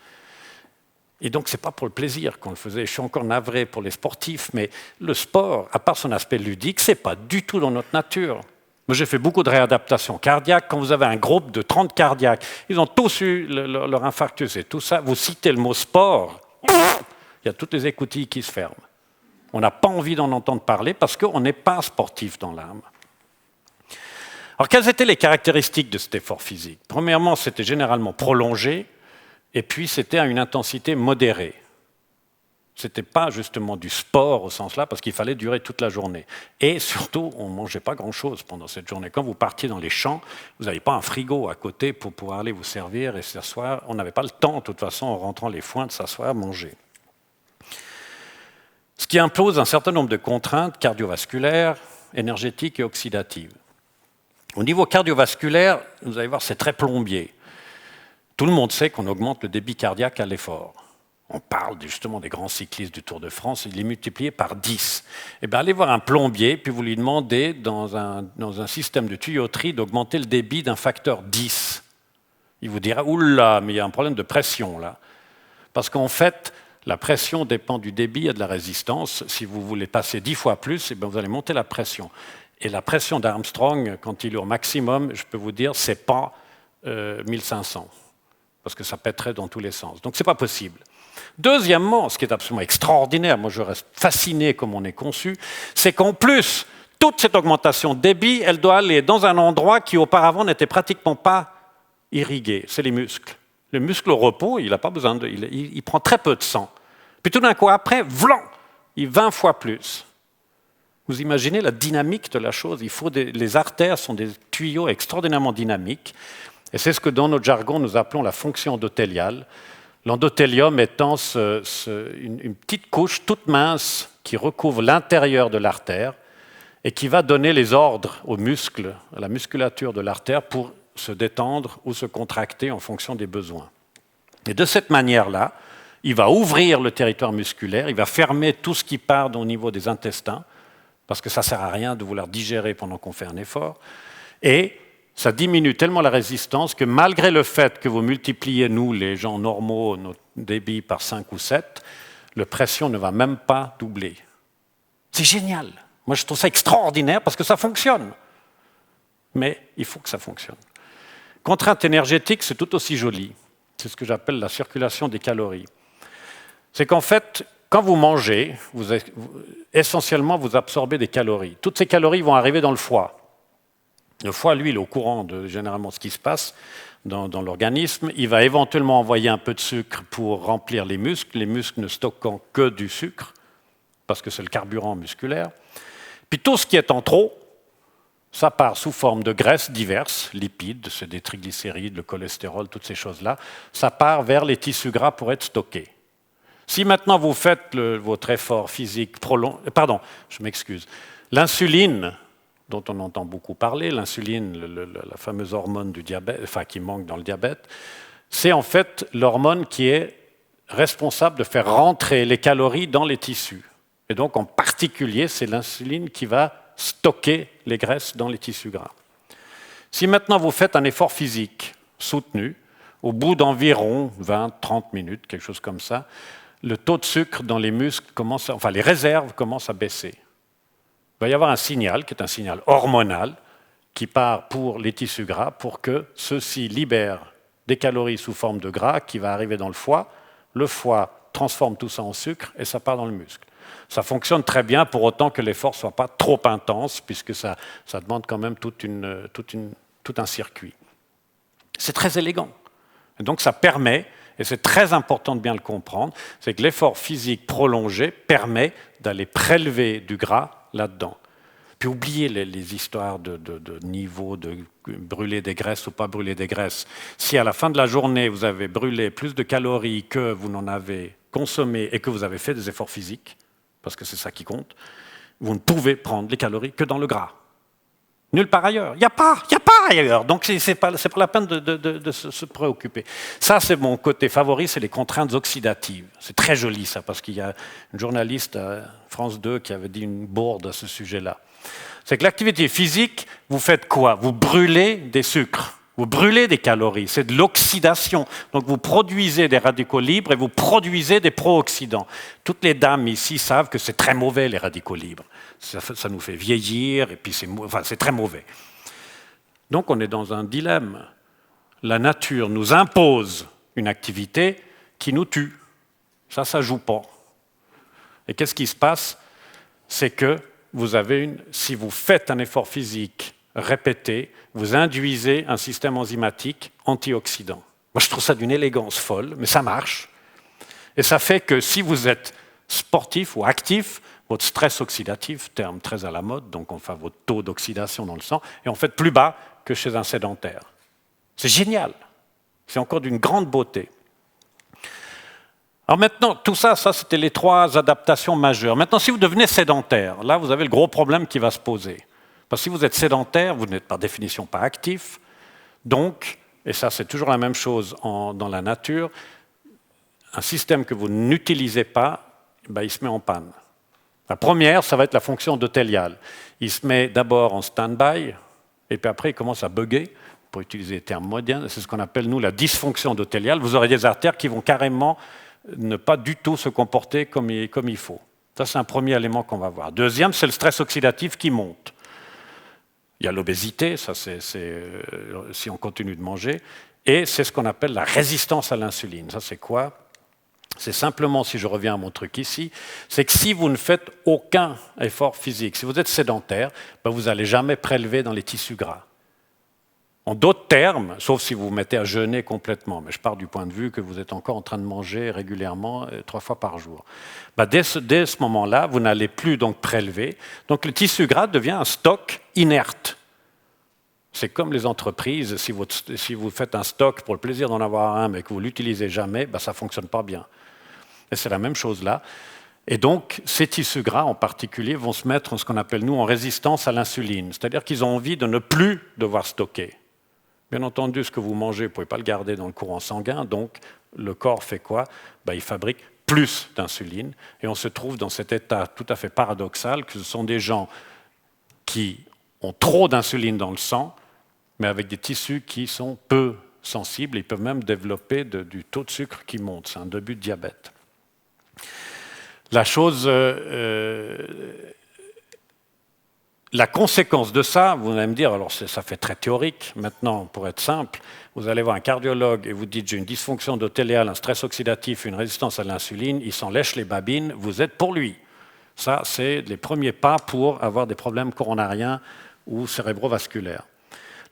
Et donc, ce n'est pas pour le plaisir qu'on le faisait. Je suis encore navré pour les sportifs, mais le sport, à part son aspect ludique, ce n'est pas du tout dans notre nature. Moi, j'ai fait beaucoup de réadaptation cardiaque. Quand vous avez un groupe de 30 cardiaques, ils ont tous eu leur infarctus et tout ça. Vous citez le mot sport, il y a toutes les écoutilles qui se ferment. On n'a pas envie d'en entendre parler parce qu'on n'est pas sportif dans l'âme. Alors, quelles étaient les caractéristiques de cet effort physique? Premièrement, c'était généralement prolongé, et puis c'était à une intensité modérée. Ce n'était pas justement du sport au sens-là, parce qu'il fallait durer toute la journée. Et surtout, on ne mangeait pas grand-chose pendant cette journée. Quand vous partiez dans les champs, vous n'aviez pas un frigo à côté pour pouvoir aller vous servir et s'asseoir. On n'avait pas le temps, de toute façon, en rentrant les foins, de s'asseoir, manger. Ce qui impose un certain nombre de contraintes cardiovasculaires, énergétiques et oxydatives. Au niveau cardiovasculaire, vous allez voir, c'est très plombier. Tout le monde sait qu'on augmente le débit cardiaque à l'effort. On parle justement des grands cyclistes du Tour de France, il est multiplié par 10. Eh bien, allez voir un plombier, puis vous lui demandez, dans un système de tuyauterie, d'augmenter le débit d'un facteur 10. Il vous dira, oula, mais il y a un problème de pression là. Parce qu'en fait, la pression dépend du débit et de la résistance. Si vous voulez passer 10 fois plus, eh bien, vous allez monter la pression. Et la pression d'Armstrong, quand il est au maximum, je peux vous dire, ce n'est pas 1500. Parce que ça pèterait dans tous les sens. Donc, ce n'est pas possible. Deuxièmement, ce qui est absolument extraordinaire, moi je reste fasciné comme on est conçu, c'est qu'en plus, toute cette augmentation de débit, elle doit aller dans un endroit qui auparavant n'était pratiquement pas irrigué, c'est les muscles. Le muscle au repos, il n'a pas besoin il prend très peu de sang. Puis tout d'un coup après, vlan, il 20 fois plus. Vous imaginez la dynamique de la chose. Les artères sont des tuyaux extraordinairement dynamiques, et c'est ce que dans notre jargon nous appelons la fonction endothéliale. L'endothélium étant une petite couche toute mince qui recouvre l'intérieur de l'artère et qui va donner les ordres aux muscles, à la musculature de l'artère pour se détendre ou se contracter en fonction des besoins. Et de cette manière-là, il va ouvrir le territoire musculaire, il va fermer tout ce qui part au niveau des intestins, parce que ça ne sert à rien de vouloir digérer pendant qu'on fait un effort, et ça diminue tellement la résistance que malgré le fait que vous multipliez, nous, les gens normaux, notre débit par 5 ou 7, la pression ne va même pas doubler. C'est génial. Moi, je trouve ça extraordinaire parce que ça fonctionne. Mais il faut que ça fonctionne. Contrainte énergétique, c'est tout aussi joli. C'est ce que j'appelle la circulation des calories. C'est qu'en fait, quand vous mangez, essentiellement, vous absorbez des calories. Toutes ces calories vont arriver dans le foie. Le foie, lui, il est au courant de généralement ce qui se passe dans l'organisme. Il va éventuellement envoyer un peu de sucre pour remplir les muscles ne stockant que du sucre, parce que c'est le carburant musculaire. Puis tout ce qui est en trop, ça part sous forme de graisses diverses, lipides, c'est des triglycérides, le cholestérol, toutes ces choses-là. Ça part vers les tissus gras pour être stocké. Si maintenant vous faites votre effort physique prolongé, l'insuline, dont on entend beaucoup parler, l'insuline, la fameuse hormone du diabète, enfin qui manque dans le diabète, c'est en fait l'hormone qui est responsable de faire rentrer les calories dans les tissus. Et donc en particulier, c'est l'insuline qui va stocker les graisses dans les tissus gras. Si maintenant vous faites un effort physique soutenu, au bout d'environ 20-30 minutes, quelque chose comme ça, le taux de sucre dans les muscles les réserves commencent à baisser. Il va y avoir un signal, qui est un signal hormonal, qui part pour les tissus gras pour que ceux-ci libèrent des calories sous forme de gras qui va arriver dans le foie. Le foie transforme tout ça en sucre et ça part dans le muscle. Ça fonctionne très bien pour autant que l'effort ne soit pas trop intense, puisque ça demande quand même tout un circuit. C'est très élégant. Et donc ça permet, et c'est très important de bien le comprendre, c'est que l'effort physique prolongé permet d'aller prélever du gras là-dedans. Puis oubliez les histoires de niveau, de brûler des graisses ou pas brûler des graisses. Si à la fin de la journée, vous avez brûlé plus de calories que vous n'en avez consommé et que vous avez fait des efforts physiques, parce que c'est ça qui compte, vous ne pouvez prendre les calories que dans le gras. Nulle part ailleurs. Il n'y a pas ailleurs. Donc, ce n'est pas la peine de se préoccuper. Ça, c'est mon côté favori, c'est les contraintes oxydatives. C'est très joli, ça, parce qu'il y a une journaliste à France 2 qui avait dit une bourde à ce sujet-là. C'est que l'activité physique, vous faites quoi? Vous brûlez des sucres. Vous brûlez des calories, c'est de l'oxydation. Donc vous produisez des radicaux libres et vous produisez des pro-oxydants. Toutes les dames ici savent que c'est très mauvais les radicaux libres. Ça nous fait vieillir et puis c'est très mauvais. Donc on est dans un dilemme. La nature nous impose une activité qui nous tue. Ça ne joue pas. Et qu'est-ce qui se passe? C'est que si vous faites un effort physique répété, vous induisez un système enzymatique antioxydant. Moi, je trouve ça d'une élégance folle, mais ça marche. Et ça fait que si vous êtes sportif ou actif, votre stress oxydatif, terme très à la mode, donc enfin votre taux d'oxydation dans le sang, est en fait plus bas que chez un sédentaire. C'est génial. C'est encore d'une grande beauté. Alors maintenant, tout ça, c'était les 3 adaptations majeures. Maintenant, si vous devenez sédentaire, là, vous avez le gros problème qui va se poser. Parce que si vous êtes sédentaire, vous n'êtes par définition pas actif. Donc, et ça c'est toujours la même chose dans la nature, un système que vous n'utilisez pas, il se met en panne. La première, ça va être la fonction d'Eutelial. Il se met d'abord en stand-by, et puis après, il commence à bugger, pour utiliser les termes modernes. C'est ce qu'on appelle, nous, la dysfonction d'Eutelial. Vous aurez des artères qui vont carrément ne pas du tout se comporter comme il faut. Ça, c'est un premier élément qu'on va voir. Deuxième, c'est le stress oxydatif qui monte. Il y a l'obésité, ça c'est si on continue de manger, et c'est ce qu'on appelle la résistance à l'insuline. Ça, c'est quoi? C'est simplement, si je reviens à mon truc ici, c'est que si vous ne faites aucun effort physique, si vous êtes sédentaire, vous n'allez jamais prélever dans les tissus gras. En d'autres termes, sauf si vous vous mettez à jeûner complètement, mais je pars du point de vue que vous êtes encore en train de manger régulièrement 3 fois par jour. Dès ce moment-là, vous n'allez plus donc prélever. Donc le tissu gras devient un stock inerte. C'est comme les entreprises, si vous faites un stock pour le plaisir d'en avoir un, mais que vous ne l'utilisez jamais, ça ne fonctionne pas bien. Et c'est la même chose là. Et donc, ces tissus gras en particulier vont se mettre, ce qu'on appelle nous, en résistance à l'insuline. C'est-à-dire qu'ils ont envie de ne plus devoir stocker. Bien entendu, ce que vous mangez, vous ne pouvez pas le garder dans le courant sanguin, donc le corps fait quoi? Il fabrique plus d'insuline, et on se trouve dans cet état tout à fait paradoxal que ce sont des gens qui ont trop d'insuline dans le sang, mais avec des tissus qui sont peu sensibles, ils peuvent même développer du taux de sucre qui monte, c'est un début de diabète. La conséquence de ça, vous allez me dire, alors ça fait très théorique, maintenant pour être simple, vous allez voir un cardiologue et vous dites j'ai une dysfonction d'Eutelial, un stress oxydatif, une résistance à l'insuline, il s'en lèche les babines, vous êtes pour lui. Ça, c'est les premiers pas pour avoir des problèmes coronariens ou cérébrovasculaires.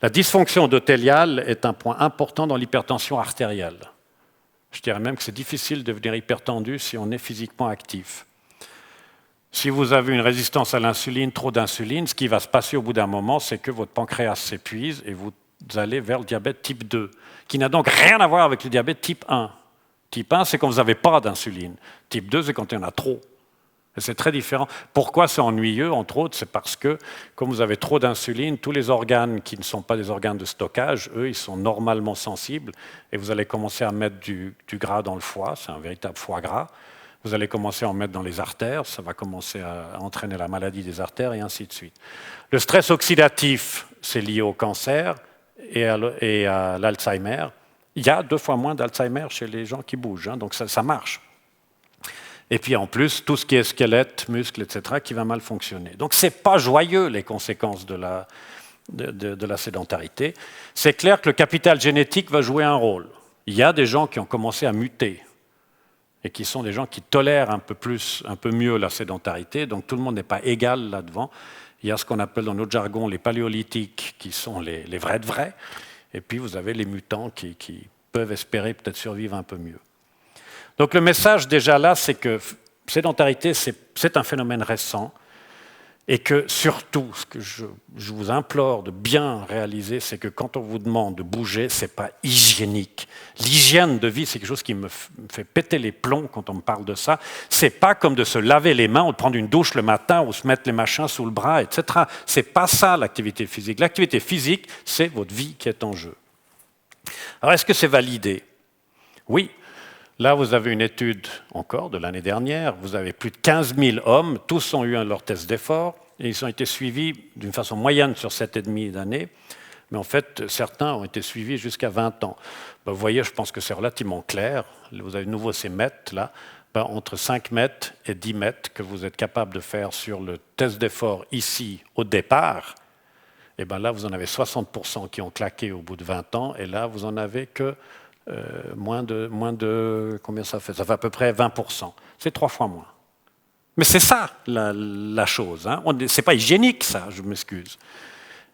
La dysfonction d'Eutelial est un point important dans l'hypertension artérielle. Je dirais même que c'est difficile de devenir hypertendu si on est physiquement actif. Si vous avez une résistance à l'insuline, trop d'insuline, ce qui va se passer au bout d'un moment, c'est que votre pancréas s'épuise et vous allez vers le diabète type 2, qui n'a donc rien à voir avec le diabète type 1. Type 1, c'est quand vous n'avez pas d'insuline. Type 2, c'est quand il y en a trop. Et c'est très différent. Pourquoi c'est ennuyeux, entre autres? C'est parce que, comme vous avez trop d'insuline, tous les organes qui ne sont pas des organes de stockage, eux, ils sont normalement sensibles, et vous allez commencer à mettre du gras dans le foie, c'est un véritable foie gras. Vous allez commencer à en mettre dans les artères, ça va commencer à entraîner la maladie des artères, et ainsi de suite. Le stress oxydatif, c'est lié au cancer et à l'Alzheimer. Il y a 2 fois moins d'Alzheimer chez les gens qui bougent, donc ça marche. Et puis en plus, tout ce qui est squelette, muscles, etc., qui va mal fonctionner. Donc ce n'est pas joyeux, les conséquences de la sédentarité. C'est clair que le capital génétique va jouer un rôle. Il y a des gens qui ont commencé à muter, et qui sont des gens qui tolèrent un peu mieux la sédentarité, donc tout le monde n'est pas égal là-devant. Il y a ce qu'on appelle dans notre jargon les paléolithiques, qui sont les vrais de vrais, et puis vous avez les mutants qui peuvent espérer peut-être survivre un peu mieux. Donc le message déjà là, c'est que sédentarité, c'est un phénomène récent, et que surtout, ce que je vous implore de bien réaliser, c'est que quand on vous demande de bouger, ce n'est pas hygiénique. L'hygiène de vie, c'est quelque chose qui me fait péter les plombs quand on me parle de ça. Ce n'est pas comme de se laver les mains ou de prendre une douche le matin ou se mettre les machins sous le bras, etc. Ce n'est pas ça l'activité physique. L'activité physique, c'est votre vie qui est en jeu. Alors est-ce que c'est validé? Oui. Là, vous avez une étude encore de l'année dernière. Vous avez plus de 15 000 hommes. Tous ont eu leur test d'effort. Et ils ont été suivis d'une façon moyenne sur 7,5 d'années. Mais en fait, certains ont été suivis jusqu'à 20 ans. Vous voyez, je pense que c'est relativement clair. Vous avez de nouveau ces mètres là. Entre 5 mètres et 10 mètres que vous êtes capable de faire sur le test d'effort ici au départ. Et là, vous en avez 60% qui ont claqué au bout de 20 ans. Et là, vous en avez que moins de combien ça fait? Ça fait à peu près 20%. C'est 3 fois moins. Mais c'est ça la chose. Ce n'est pas hygiénique, ça, je m'excuse.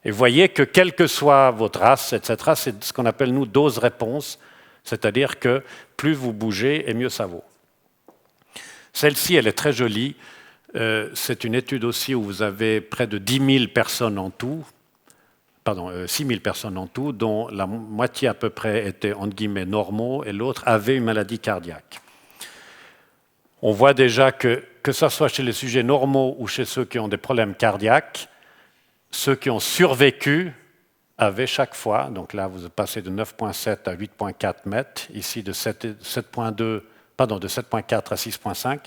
Et vous voyez que quelle que soit votre race, etc., c'est ce qu'on appelle, nous, dose-réponse. C'est-à-dire que plus vous bougez, et mieux ça vaut. Celle-ci, elle est très jolie. C'est une étude aussi où vous avez près de 10 000 personnes en tout. 6 000 personnes en tout, dont la moitié à peu près étaient entre guillemets normaux et l'autre avait une maladie cardiaque. On voit déjà que ce soit chez les sujets normaux ou chez ceux qui ont des problèmes cardiaques, ceux qui ont survécu avaient chaque fois, donc là vous passez de 9,7 à 8,4 mètres, ici de 7,2 pardon, de 7,4 à 6,5.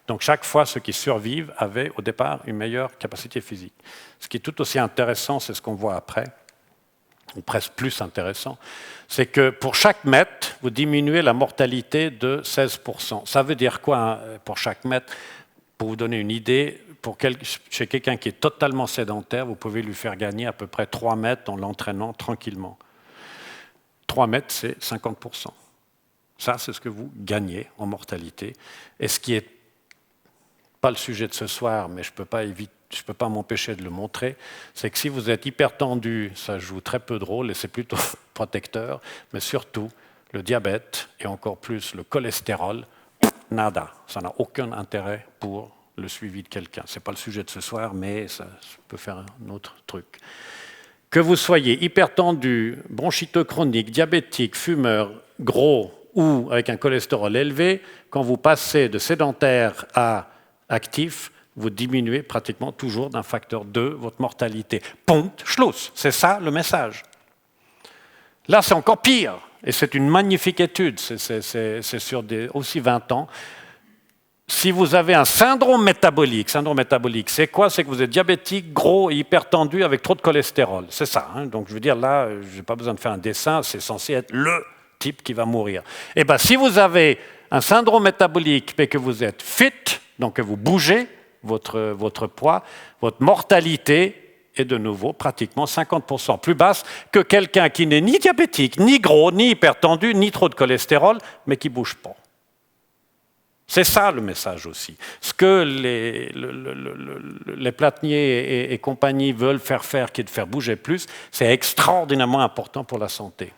Donc chaque fois, ceux qui survivent avaient au départ une meilleure capacité physique. Ce qui est tout aussi intéressant, c'est ce qu'on voit après, ou presque plus intéressant, c'est que pour chaque mètre, vous diminuez la mortalité de 16%. Ça veut dire quoi hein, pour chaque mètre? Pour vous donner une idée, chez quelqu'un qui est totalement sédentaire, vous pouvez lui faire gagner à peu près 3 mètres en l'entraînant tranquillement. 3 mètres, c'est 50%. Ça, c'est ce que vous gagnez en mortalité. Et ce qui n'est pas le sujet de ce soir, mais je ne peux pas m'empêcher de le montrer, c'est que si vous êtes hypertendu, ça joue très peu de rôle et c'est plutôt protecteur, mais surtout le diabète et encore plus le cholestérol, nada. Ça n'a aucun intérêt pour le suivi de quelqu'un. Ce n'est pas le sujet de ce soir, mais ça peut faire un autre truc. Que vous soyez hypertendu, bronchiteux chronique, diabétique, fumeur, gros ou avec un cholestérol élevé, quand vous passez de sédentaire à actif, vous diminuez pratiquement toujours d'un facteur 2 votre mortalité. Punkt, Schluss. C'est ça le message. Là, c'est encore pire. Et c'est une magnifique étude. C'est sur aussi 20 ans. Si vous avez un syndrome métabolique, c'est quoi? C'est que vous êtes diabétique, gros et hypertendu avec trop de cholestérol. C'est ça. Hein. Donc, je veux dire, là, je n'ai pas besoin de faire un dessin. C'est censé être le type qui va mourir. Eh bien, si vous avez un syndrome métabolique, mais que vous êtes fit, donc que vous bougez votre poids, votre mortalité est de nouveau pratiquement 50% plus basse que quelqu'un qui n'est ni diabétique, ni gros, ni hypertendu, ni trop de cholestérol, mais qui ne bouge pas. C'est ça le message aussi. Ce que les Platnier et compagnie veulent faire, qui est de faire bouger plus, c'est extraordinairement important pour la santé.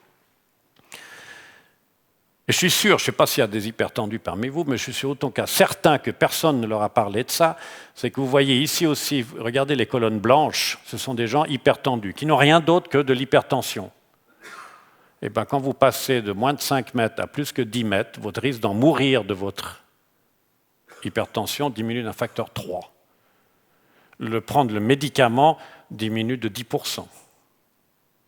Et je suis sûr, je ne sais pas s'il y a des hypertendus parmi vous, mais je suis sûr autant qu'à certains que personne ne leur a parlé de ça, c'est que vous voyez ici aussi, regardez les colonnes blanches, ce sont des gens hypertendus, qui n'ont rien d'autre que de l'hypertension. Et bien quand vous passez de moins de 5 mètres à plus que 10 mètres, votre risque d'en mourir de votre hypertension diminue d'un facteur 3. Prendre le médicament diminue de 10%.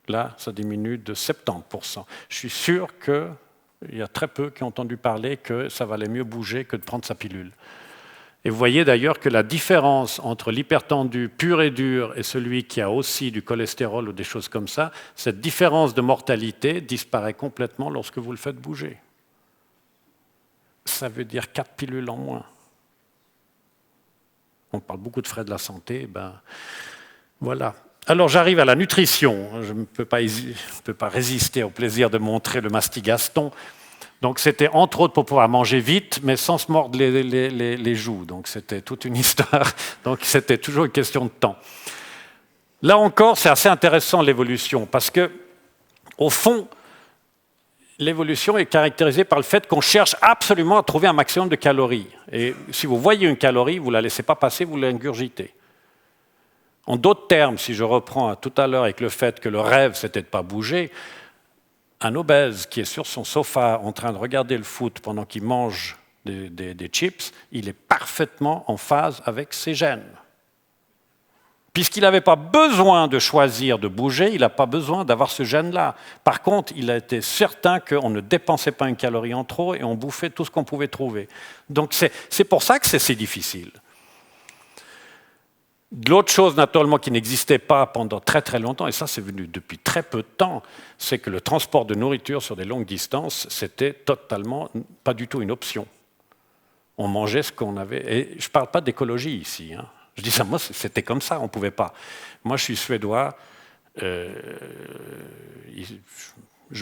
Là, ça diminue de 70%. Je suis sûr qu'il y a très peu qui ont entendu parler que ça valait mieux bouger que de prendre sa pilule. Et vous voyez d'ailleurs que la différence entre l'hypertendu pur et dur et celui qui a aussi du cholestérol ou des choses comme ça, cette différence de mortalité disparaît complètement lorsque vous le faites bouger. Ça veut dire 4 pilules en moins. On parle beaucoup de frais de la santé, ben voilà. Alors j'arrive à la nutrition. Je ne peux pas résister au plaisir de montrer le mastigaston. Donc c'était entre autres pour pouvoir manger vite, mais sans se mordre les joues. Donc c'était toute une histoire. Donc c'était toujours une question de temps. Là encore, c'est assez intéressant l'évolution, parce que au fond, l'évolution est caractérisée par le fait qu'on cherche absolument à trouver un maximum de calories. Et si vous voyez une calorie, vous ne la laissez pas passer, vous l'ingurgitez. En d'autres termes, si je reprends tout à l'heure avec le fait que le rêve, c'était de ne pas bouger, un obèse qui est sur son sofa en train de regarder le foot pendant qu'il mange des chips, il est parfaitement en phase avec ses gènes. Puisqu'il n'avait pas besoin de choisir de bouger, il n'a pas besoin d'avoir ce gène-là. Par contre, il a été certain qu'on ne dépensait pas une calorie en trop et on bouffait tout ce qu'on pouvait trouver. Donc c'est pour ça que c'est si difficile. L'autre chose, naturellement, qui n'existait pas pendant très très longtemps, et ça c'est venu depuis très peu de temps, c'est que le transport de nourriture sur des longues distances, c'était totalement pas du tout une option. On mangeait ce qu'on avait. Et je ne parle pas d'écologie ici. Hein. Je dis ça, moi c'était comme ça, on ne pouvait pas. Moi je suis suédois, je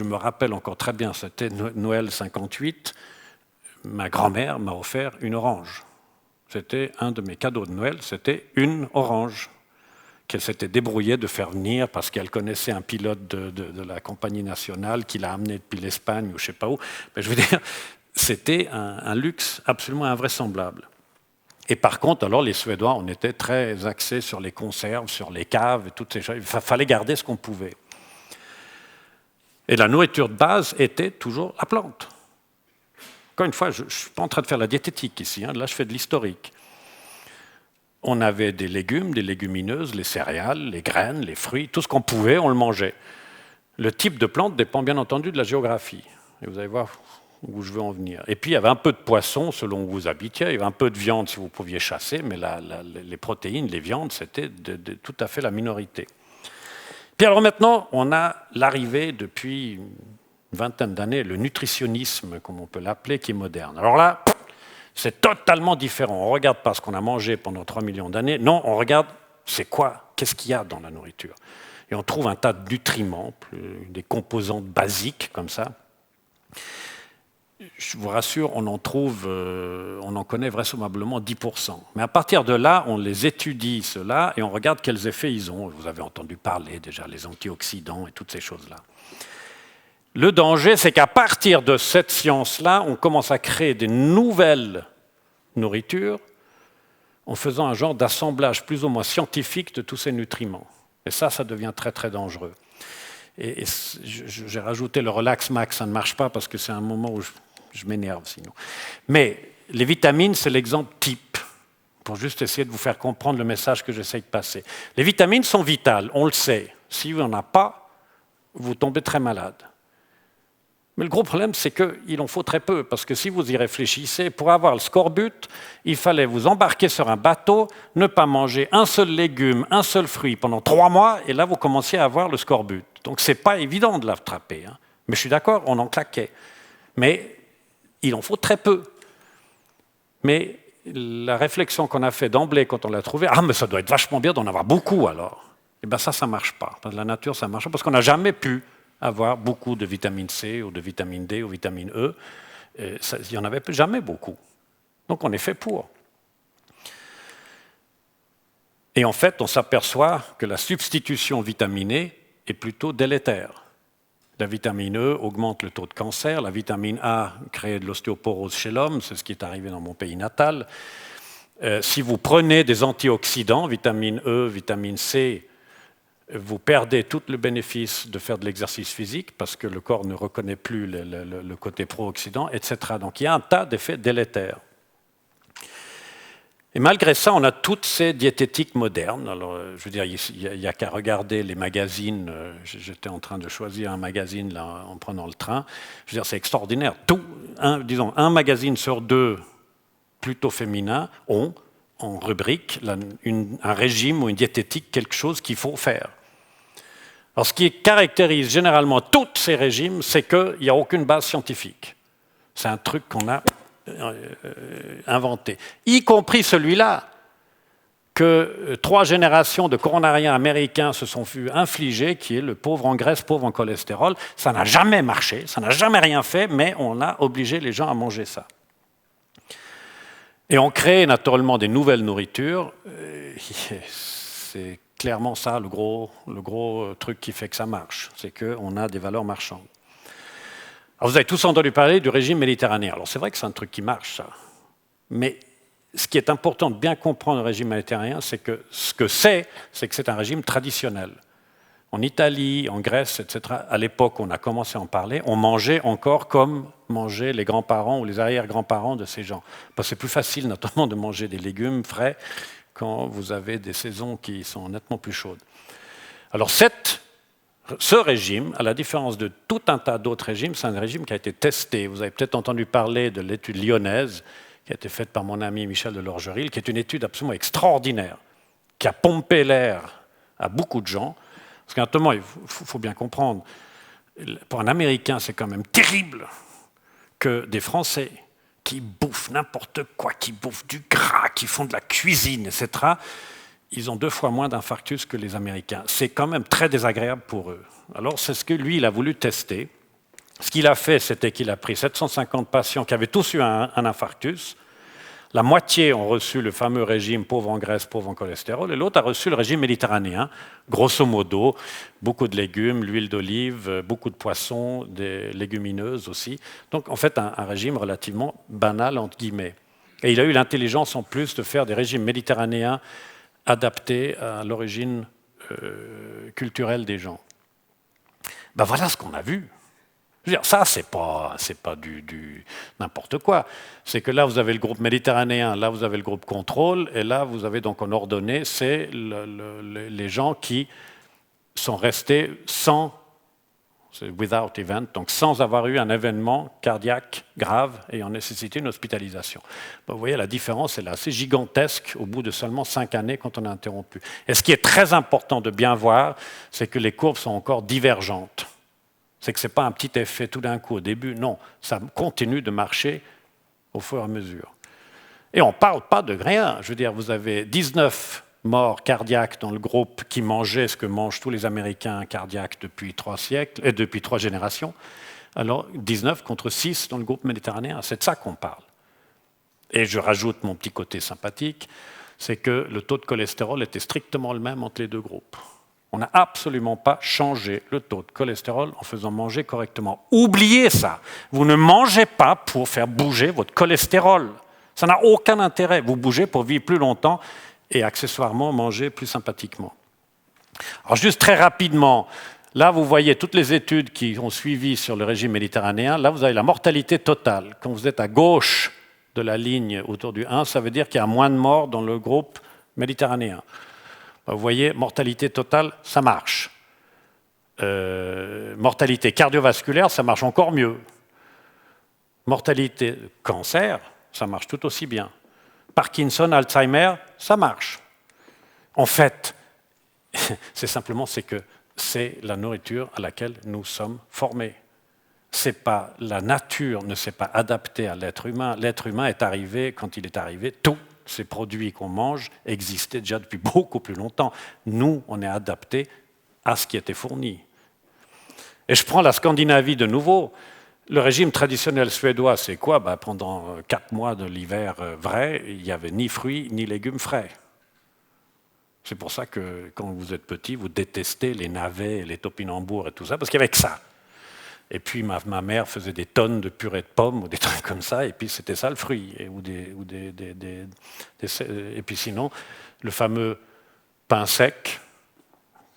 me rappelle encore très bien, c'était Noël 58, ma grand-mère m'a offert une orange. C'était un de mes cadeaux de Noël, c'était une orange qu'elle s'était débrouillée de faire venir parce qu'elle connaissait un pilote de la compagnie nationale qui l'a amené depuis l'Espagne ou je ne sais pas où. Mais je veux dire, c'était un luxe absolument invraisemblable. Et par contre, alors les Suédois, on était très axés sur les conserves, sur les caves, et toutes ces choses. Il fallait garder ce qu'on pouvait. Et la nourriture de base était toujours la plante. Encore une fois, je ne suis pas en train de faire la diététique ici, hein. Là je fais de l'historique. On avait des légumes, des légumineuses, les céréales, les graines, les fruits, tout ce qu'on pouvait, on le mangeait. Le type de plante dépend bien entendu de la géographie. Et vous allez voir où je veux en venir. Et puis il y avait un peu de poisson selon où vous habitiez, il y avait un peu de viande si vous pouviez chasser, mais les protéines, les viandes, c'était tout à fait la minorité. Puis alors maintenant, on a l'arrivée depuis une vingtaine d'années, le nutritionnisme, comme on peut l'appeler, qui est moderne. Alors là, c'est totalement différent. On ne regarde pas ce qu'on a mangé pendant 3 millions d'années, non, on regarde c'est quoi, qu'est-ce qu'il y a dans la nourriture. Et on trouve un tas de nutriments, des composantes basiques comme ça. Je vous rassure, on en connaît vraisemblablement 10%. Mais à partir de là, on les étudie, ceux-là, et on regarde quels effets ils ont. Vous avez entendu parler déjà, les antioxydants et toutes ces choses-là. Le danger, c'est qu'à partir de cette science-là, on commence à créer des nouvelles nourritures en faisant un genre d'assemblage plus ou moins scientifique de tous ces nutriments. Et ça devient très très dangereux. Et j'ai rajouté le relax max, ça ne marche pas parce que c'est un moment où je m'énerve sinon. Mais les vitamines, c'est l'exemple type, pour juste essayer de vous faire comprendre le message que j'essaie de passer. Les vitamines sont vitales, on le sait. Si vous n'en avez pas, vous tombez très malade. Mais le gros problème, c'est qu'il en faut très peu, parce que si vous y réfléchissez, pour avoir le scorbut, il fallait vous embarquer sur un bateau, ne pas manger un seul légume, un seul fruit pendant 3 mois, et là, vous commenciez à avoir le scorbut. Donc, ce n'est pas évident de l'attraper. Hein. Mais je suis d'accord, on en claquait. Mais il en faut très peu. Mais la réflexion qu'on a fait d'emblée quand on l'a trouvé, mais ça doit être vachement bien d'en avoir beaucoup alors. Eh bien, ça ne marche pas. Parce que la nature, ça ne marche pas, parce qu'on n'a jamais pu avoir beaucoup de vitamine C ou de vitamine D ou vitamine E. Il n'y en avait jamais beaucoup. Donc on est fait pour. Et en fait, on s'aperçoit que la substitution vitaminée est plutôt délétère. La vitamine E augmente le taux de cancer, la vitamine A crée de l'ostéoporose chez l'homme, c'est ce qui est arrivé dans mon pays natal. Si vous prenez des antioxydants, vitamine E, vitamine C, vous perdez tout le bénéfice de faire de l'exercice physique parce que le corps ne reconnaît plus le côté pro-oxydant, etc. Donc il y a un tas d'effets délétères. Et malgré ça, on a toutes ces diététiques modernes. Alors, je veux dire, il n'y a qu'à regarder les magazines. J'étais en train de choisir un magazine là, en prenant le train. Je veux dire, c'est extraordinaire. Disons, un magazine sur 2, plutôt féminin, ont en rubrique un régime ou une diététique, quelque chose qu'il faut faire. Alors, ce qui caractérise généralement tous ces régimes, c'est qu'il n'y a aucune base scientifique. C'est un truc qu'on a inventé. Y compris celui-là que 3 générations de coronariens américains se sont vus infliger, qui est le pauvre en graisse, pauvre en cholestérol. Ça n'a jamais marché, ça n'a jamais rien fait, mais on a obligé les gens à manger ça. Et on crée naturellement des nouvelles nourritures. C'est clairement ça le gros truc qui fait que ça marche. C'est qu'on a des valeurs marchandes. Alors vous avez tous entendu parler du régime méditerranéen. Alors c'est vrai que c'est un truc qui marche, ça. Mais ce qui est important de bien comprendre le régime méditerranéen, c'est que c'est un régime traditionnel. En Italie, en Grèce, etc., à l'époque où on a commencé à en parler, on mangeait encore comme mangeaient les grands-parents ou les arrière-grands-parents de ces gens. Parce que c'est plus facile, notamment, de manger des légumes frais quand vous avez des saisons qui sont nettement plus chaudes. Alors, ce régime, à la différence de tout un tas d'autres régimes, c'est un régime qui a été testé. Vous avez peut-être entendu parler de l'étude lyonnaise qui a été faite par mon ami Michel Delorgeril, qui est une étude absolument extraordinaire, qui a pompé l'air à beaucoup de gens. Parce qu'autrement, il faut bien comprendre, pour un Américain, c'est quand même terrible que des Français qui bouffent n'importe quoi, qui bouffent du gras, qui font de la cuisine, etc., ils ont 2 fois moins d'infarctus que les Américains. C'est quand même très désagréable pour eux. Alors, c'est ce que lui, il a voulu tester. Ce qu'il a fait, c'était qu'il a pris 750 patients qui avaient tous eu un infarctus. La moitié ont reçu le fameux régime pauvre en graisse, pauvre en cholestérol, et l'autre a reçu le régime méditerranéen, grosso modo, beaucoup de légumes, l'huile d'olive, beaucoup de poissons, des légumineuses aussi. Donc en fait un régime relativement banal, entre guillemets. Et il a eu l'intelligence en plus de faire des régimes méditerranéens adaptés à l'origine culturelle des gens. Ben voilà ce qu'on a vu. Je veux dire, ça, c'est pas du n'importe quoi. C'est que là, vous avez le groupe méditerranéen, là, vous avez le groupe contrôle, et là, vous avez donc en ordonnée, c'est les gens qui sont restés sans c'est without event, donc sans avoir eu un événement cardiaque grave ayant nécessité une hospitalisation. Vous voyez, la différence est là, c'est gigantesque au bout de seulement 5 années quand on a interrompu. Et ce qui est très important de bien voir, c'est que les courbes sont encore divergentes. C'est que ce n'est pas un petit effet tout d'un coup au début, non, ça continue de marcher au fur et à mesure. Et on ne parle pas de rien, je veux dire, vous avez 19 morts cardiaques dans le groupe qui mangeait ce que mangent tous les Américains cardiaques depuis 3 siècles, et depuis 3 générations. Alors 19 contre 6 dans le groupe méditerranéen, c'est de ça qu'on parle. Et je rajoute mon petit côté sympathique, c'est que le taux de cholestérol était strictement le même entre les deux groupes. On n'a absolument pas changé le taux de cholestérol en faisant manger correctement. Oubliez ça, vous ne mangez pas pour faire bouger votre cholestérol. Ça n'a aucun intérêt, vous bougez pour vivre plus longtemps et accessoirement manger plus sympathiquement. Alors juste très rapidement, là vous voyez toutes les études qui ont suivi sur le régime méditerranéen, là vous avez la mortalité totale. Quand vous êtes à gauche de la ligne autour du 1, ça veut dire qu'il y a moins de morts dans le groupe méditerranéen. Vous voyez, mortalité totale, ça marche. Mortalité cardiovasculaire, ça marche encore mieux. Mortalité cancer, ça marche tout aussi bien. Parkinson, Alzheimer, ça marche. En fait, c'est simplement que c'est la nourriture à laquelle nous sommes formés. La nature ne s'est pas adaptée à l'être humain. L'être humain est arrivé, quand il est arrivé, tous ces produits qu'on mange existaient déjà depuis beaucoup plus longtemps. Nous, on est adaptés à ce qui était fourni. Et je prends la Scandinavie de nouveau. Le régime traditionnel suédois, c'est quoi ? Pendant 4 mois de l'hiver vrai, il n'y avait ni fruits ni légumes frais. C'est pour ça que quand vous êtes petit, vous détestez les navets, les topinambours et tout ça, parce qu'il y avait que ça. Et puis ma mère faisait des tonnes de purée de pommes ou des trucs comme ça, et puis c'était ça le fruit. Et puis sinon, le fameux pain sec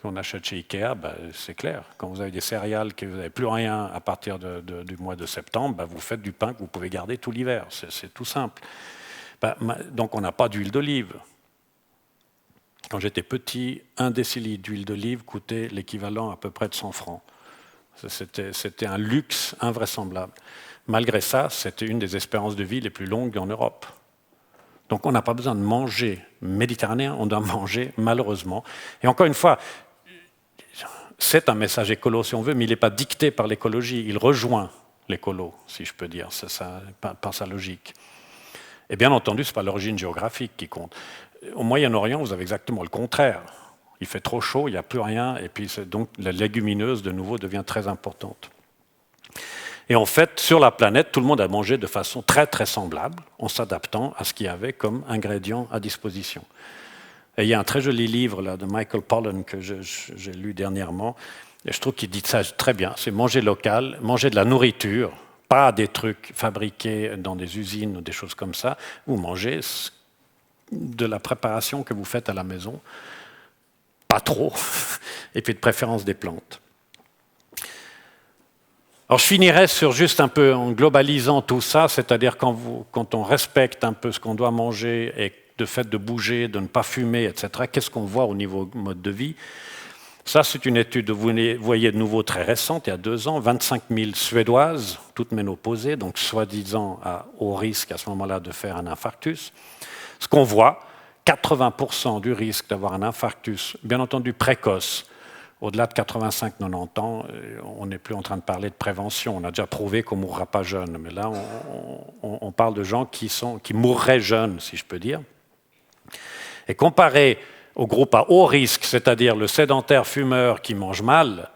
qu'on achète chez Ikea, c'est clair. Quand vous avez des céréales, que vous n'avez plus rien à partir du mois de septembre, vous faites du pain que vous pouvez garder tout l'hiver. C'est tout simple. Donc on n'a pas d'huile d'olive. Quand j'étais petit, 1 décilitre d'huile d'olive coûtait l'équivalent à peu près de 100 francs. C'était un luxe invraisemblable. Malgré ça, c'était une des espérances de vie les plus longues en Europe. Donc on n'a pas besoin de manger méditerranéen, on doit manger malheureusement. Et encore une fois, c'est un message écolo si on veut, mais il n'est pas dicté par l'écologie, il rejoint l'écolo, si je peux dire, c'est ça, par sa logique. Et bien entendu, ce n'est pas l'origine géographique qui compte. Au Moyen-Orient, vous avez exactement le contraire. Il fait trop chaud, il n'y a plus rien, et puis donc la légumineuse, de nouveau, devient très importante. Et en fait, sur la planète, tout le monde a mangé de façon très très semblable, en s'adaptant à ce qu'il y avait comme ingrédients à disposition. Et il y a un très joli livre là, de Michael Pollan que j'ai lu dernièrement, et je trouve qu'il dit ça très bien, c'est manger local, manger de la nourriture, pas des trucs fabriqués dans des usines ou des choses comme ça, vous mangez de la préparation que vous faites à la maison, pas trop, et puis de préférence des plantes. Alors je finirai sur juste un peu en globalisant tout ça, c'est-à-dire quand on respecte un peu ce qu'on doit manger et le fait de bouger, de ne pas fumer, etc., qu'est-ce qu'on voit au niveau mode de vie ? Ça, c'est une étude, vous voyez de nouveau très récente, il y a 2 ans, 25 000 Suédoises, toutes ménopausées, donc soi-disant au risque à ce moment-là de faire un infarctus. Ce qu'on voit, 80% du risque d'avoir un infarctus, bien entendu précoce, au-delà de 85-90 ans, on n'est plus en train de parler de prévention. On a déjà prouvé qu'on ne mourra pas jeune, mais là, on parle de gens qui mourraient jeunes, si je peux dire. Et comparé au groupe à haut risque, c'est-à-dire le sédentaire fumeur qui mange mal,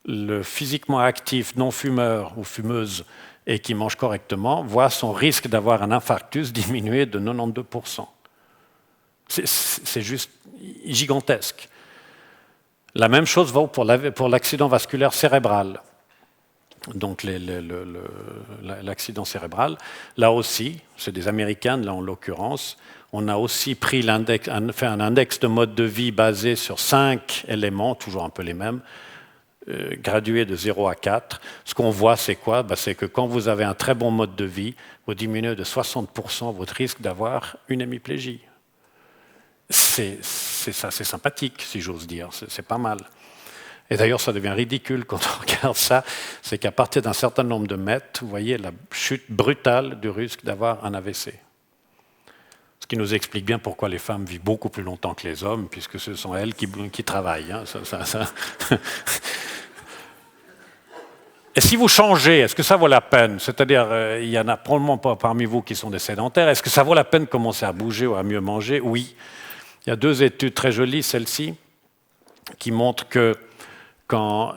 le physiquement actif non-fumeur ou fumeuse et qui mange correctement, voit son risque d'avoir un infarctus diminuer de 92%. C'est juste gigantesque. La même chose vaut pour l'accident vasculaire cérébral. Donc l'accident cérébral, là aussi, c'est des Américains, là en l'occurrence, on a aussi fait un index de mode de vie basé sur 5 éléments, toujours un peu les mêmes, gradués de 0 à 4. Ce qu'on voit, c'est quoi ? C'est que quand vous avez un très bon mode de vie, vous diminuez de 60% votre risque d'avoir une hémiplégie. C'est sympathique, si j'ose dire, c'est pas mal. Et d'ailleurs, ça devient ridicule quand on regarde ça, c'est qu'à partir d'un certain nombre de mètres, vous voyez la chute brutale du risque d'avoir un AVC. Ce qui nous explique bien pourquoi les femmes vivent beaucoup plus longtemps que les hommes, puisque ce sont elles qui travaillent. Hein. Et si vous changez, est-ce que ça vaut la peine? C'est-à-dire, il y en a probablement pas parmi vous qui sont des sédentaires. Est-ce que ça vaut la peine de commencer à bouger ou à mieux manger? Oui. Il y a 2 études très jolies, celle-ci, qui montrent que quand,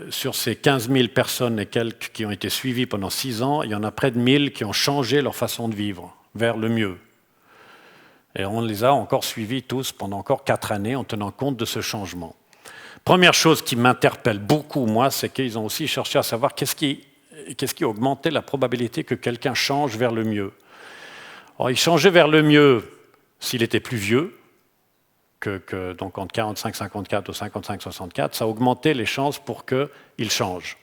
sur ces 15 000 personnes et quelques qui ont été suivies pendant 6 ans, il y en a près de 1000 qui ont changé leur façon de vivre vers le mieux. Et on les a encore suivis tous pendant encore 4 années en tenant compte de ce changement. Première chose qui m'interpelle beaucoup, moi, c'est qu'ils ont aussi cherché à savoir qu'est-ce qui augmentait la probabilité que quelqu'un change vers le mieux. Alors, il changeait vers le mieux s'il était plus vieux, donc entre 45-54 ou 55-64, ça augmentait les chances pour qu'il change.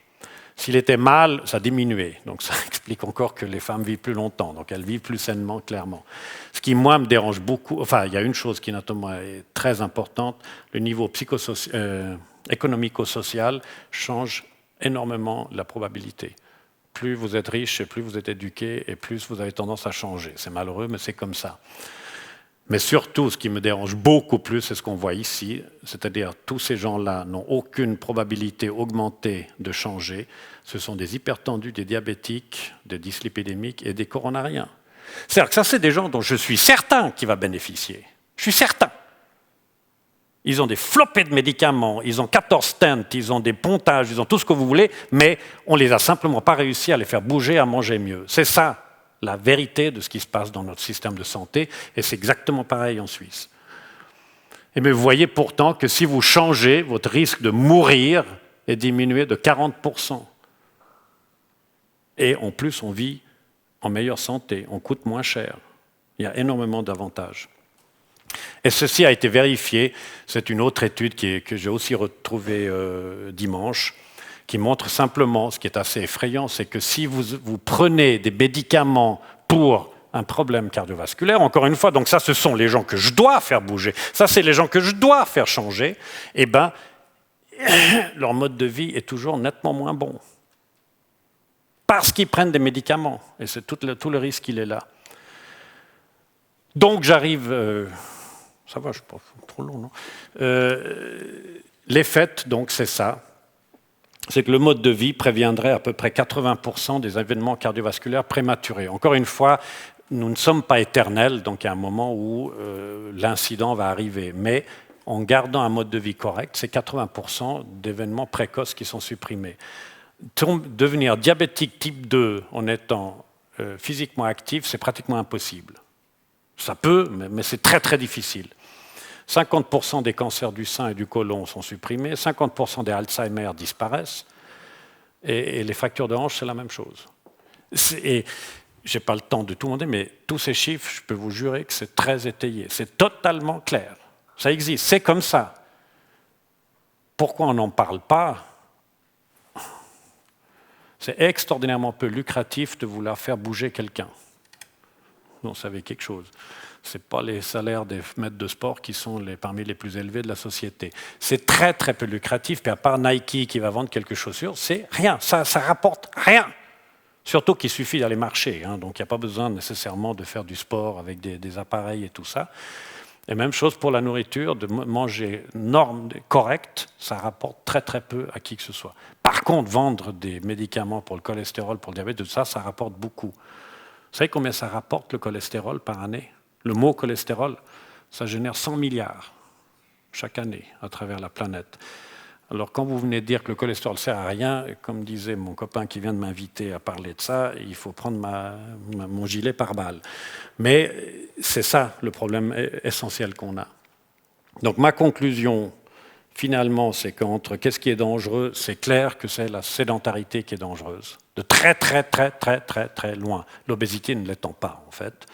S'il était mâle, ça diminuait. Donc ça explique encore que les femmes vivent plus longtemps, donc elles vivent plus sainement, clairement. Ce qui, moi, me dérange beaucoup, enfin, il y a une chose qui, notamment, est très importante, le niveau économico-social change énormément la probabilité. Plus vous êtes riche et plus vous êtes éduqué, et plus vous avez tendance à changer. C'est malheureux, mais c'est comme ça. Mais surtout, ce qui me dérange beaucoup plus, c'est ce qu'on voit ici, c'est-à-dire tous ces gens-là n'ont aucune probabilité augmentée de changer. Ce sont des hypertendus, des diabétiques, des dyslipidémiques et des coronariens. C'est-à-dire que ça, c'est des gens dont je suis certain qu'ils vont bénéficier. Je suis certain. Ils ont des flopées de médicaments, ils ont 14 stents, ils ont des pontages, ils ont tout ce que vous voulez, mais on ne les a simplement pas réussi à les faire bouger, à manger mieux. C'est ça la vérité de ce qui se passe dans notre système de santé, et c'est exactement pareil en Suisse. Et mais vous voyez pourtant que si vous changez, votre risque de mourir est diminué de 40%. Et en plus, on vit en meilleure santé, on coûte moins cher. Il y a énormément d'avantages. Et ceci a été vérifié, c'est une autre étude que j'ai aussi retrouvée dimanche, qui montre simplement, ce qui est assez effrayant, c'est que si vous prenez des médicaments pour un problème cardiovasculaire, encore une fois, donc ça, ce sont les gens que je dois faire bouger, ça, c'est les gens que je dois faire changer, eh bien, leur mode de vie est toujours nettement moins bon. Parce qu'ils prennent des médicaments, et c'est tout le risque, il est là. Donc, j'arrive... ça va, je ne suis pas trop long, non? Les faits, donc, c'est ça. C'est que le mode de vie préviendrait à peu près 80% des événements cardiovasculaires prématurés. Encore une fois, nous ne sommes pas éternels, donc il y a un moment où l'incident va arriver. Mais en gardant un mode de vie correct, c'est 80% d'événements précoces qui sont supprimés. Devenir diabétique type 2 en étant physiquement actif, c'est pratiquement impossible. Ça peut, mais c'est très très difficile. 50% des cancers du sein et du côlon sont supprimés, 50% des Alzheimer disparaissent, et les fractures de hanche, c'est la même chose. Et je n'ai pas le temps de tout demander, mais tous ces chiffres, je peux vous jurer que c'est très étayé, c'est totalement clair. Ça existe, c'est comme ça. Pourquoi on n'en parle pas? C'est extraordinairement peu lucratif de vouloir faire bouger quelqu'un. Vous savez quelque chose. Ce n'est pas les salaires des maîtres de sport qui sont parmi les plus élevés de la société. C'est très très peu lucratif, puis à part Nike qui va vendre quelques chaussures, c'est rien, ça rapporte rien. Surtout qu'il suffit d'aller marcher, hein, donc il n'y a pas besoin nécessairement de faire du sport avec des appareils et tout ça. Et même chose pour la nourriture, de manger correct, ça rapporte très très peu à qui que ce soit. Par contre, vendre des médicaments pour le cholestérol, pour le diabète, tout ça, ça rapporte beaucoup. Vous savez combien ça rapporte le cholestérol par année? Le mot cholestérol, ça génère 100 milliards chaque année à travers la planète. Alors quand vous venez de dire que le cholestérol ne sert à rien, comme disait mon copain qui vient de m'inviter à parler de ça, il faut prendre mon gilet pare-balles. Mais c'est ça le problème essentiel qu'on a. Donc ma conclusion, finalement, c'est qu'entre qu'est-ce qui est dangereux, c'est clair que c'est la sédentarité qui est dangereuse. De très très très très très très loin. L'obésité ne l'étant pas, en fait.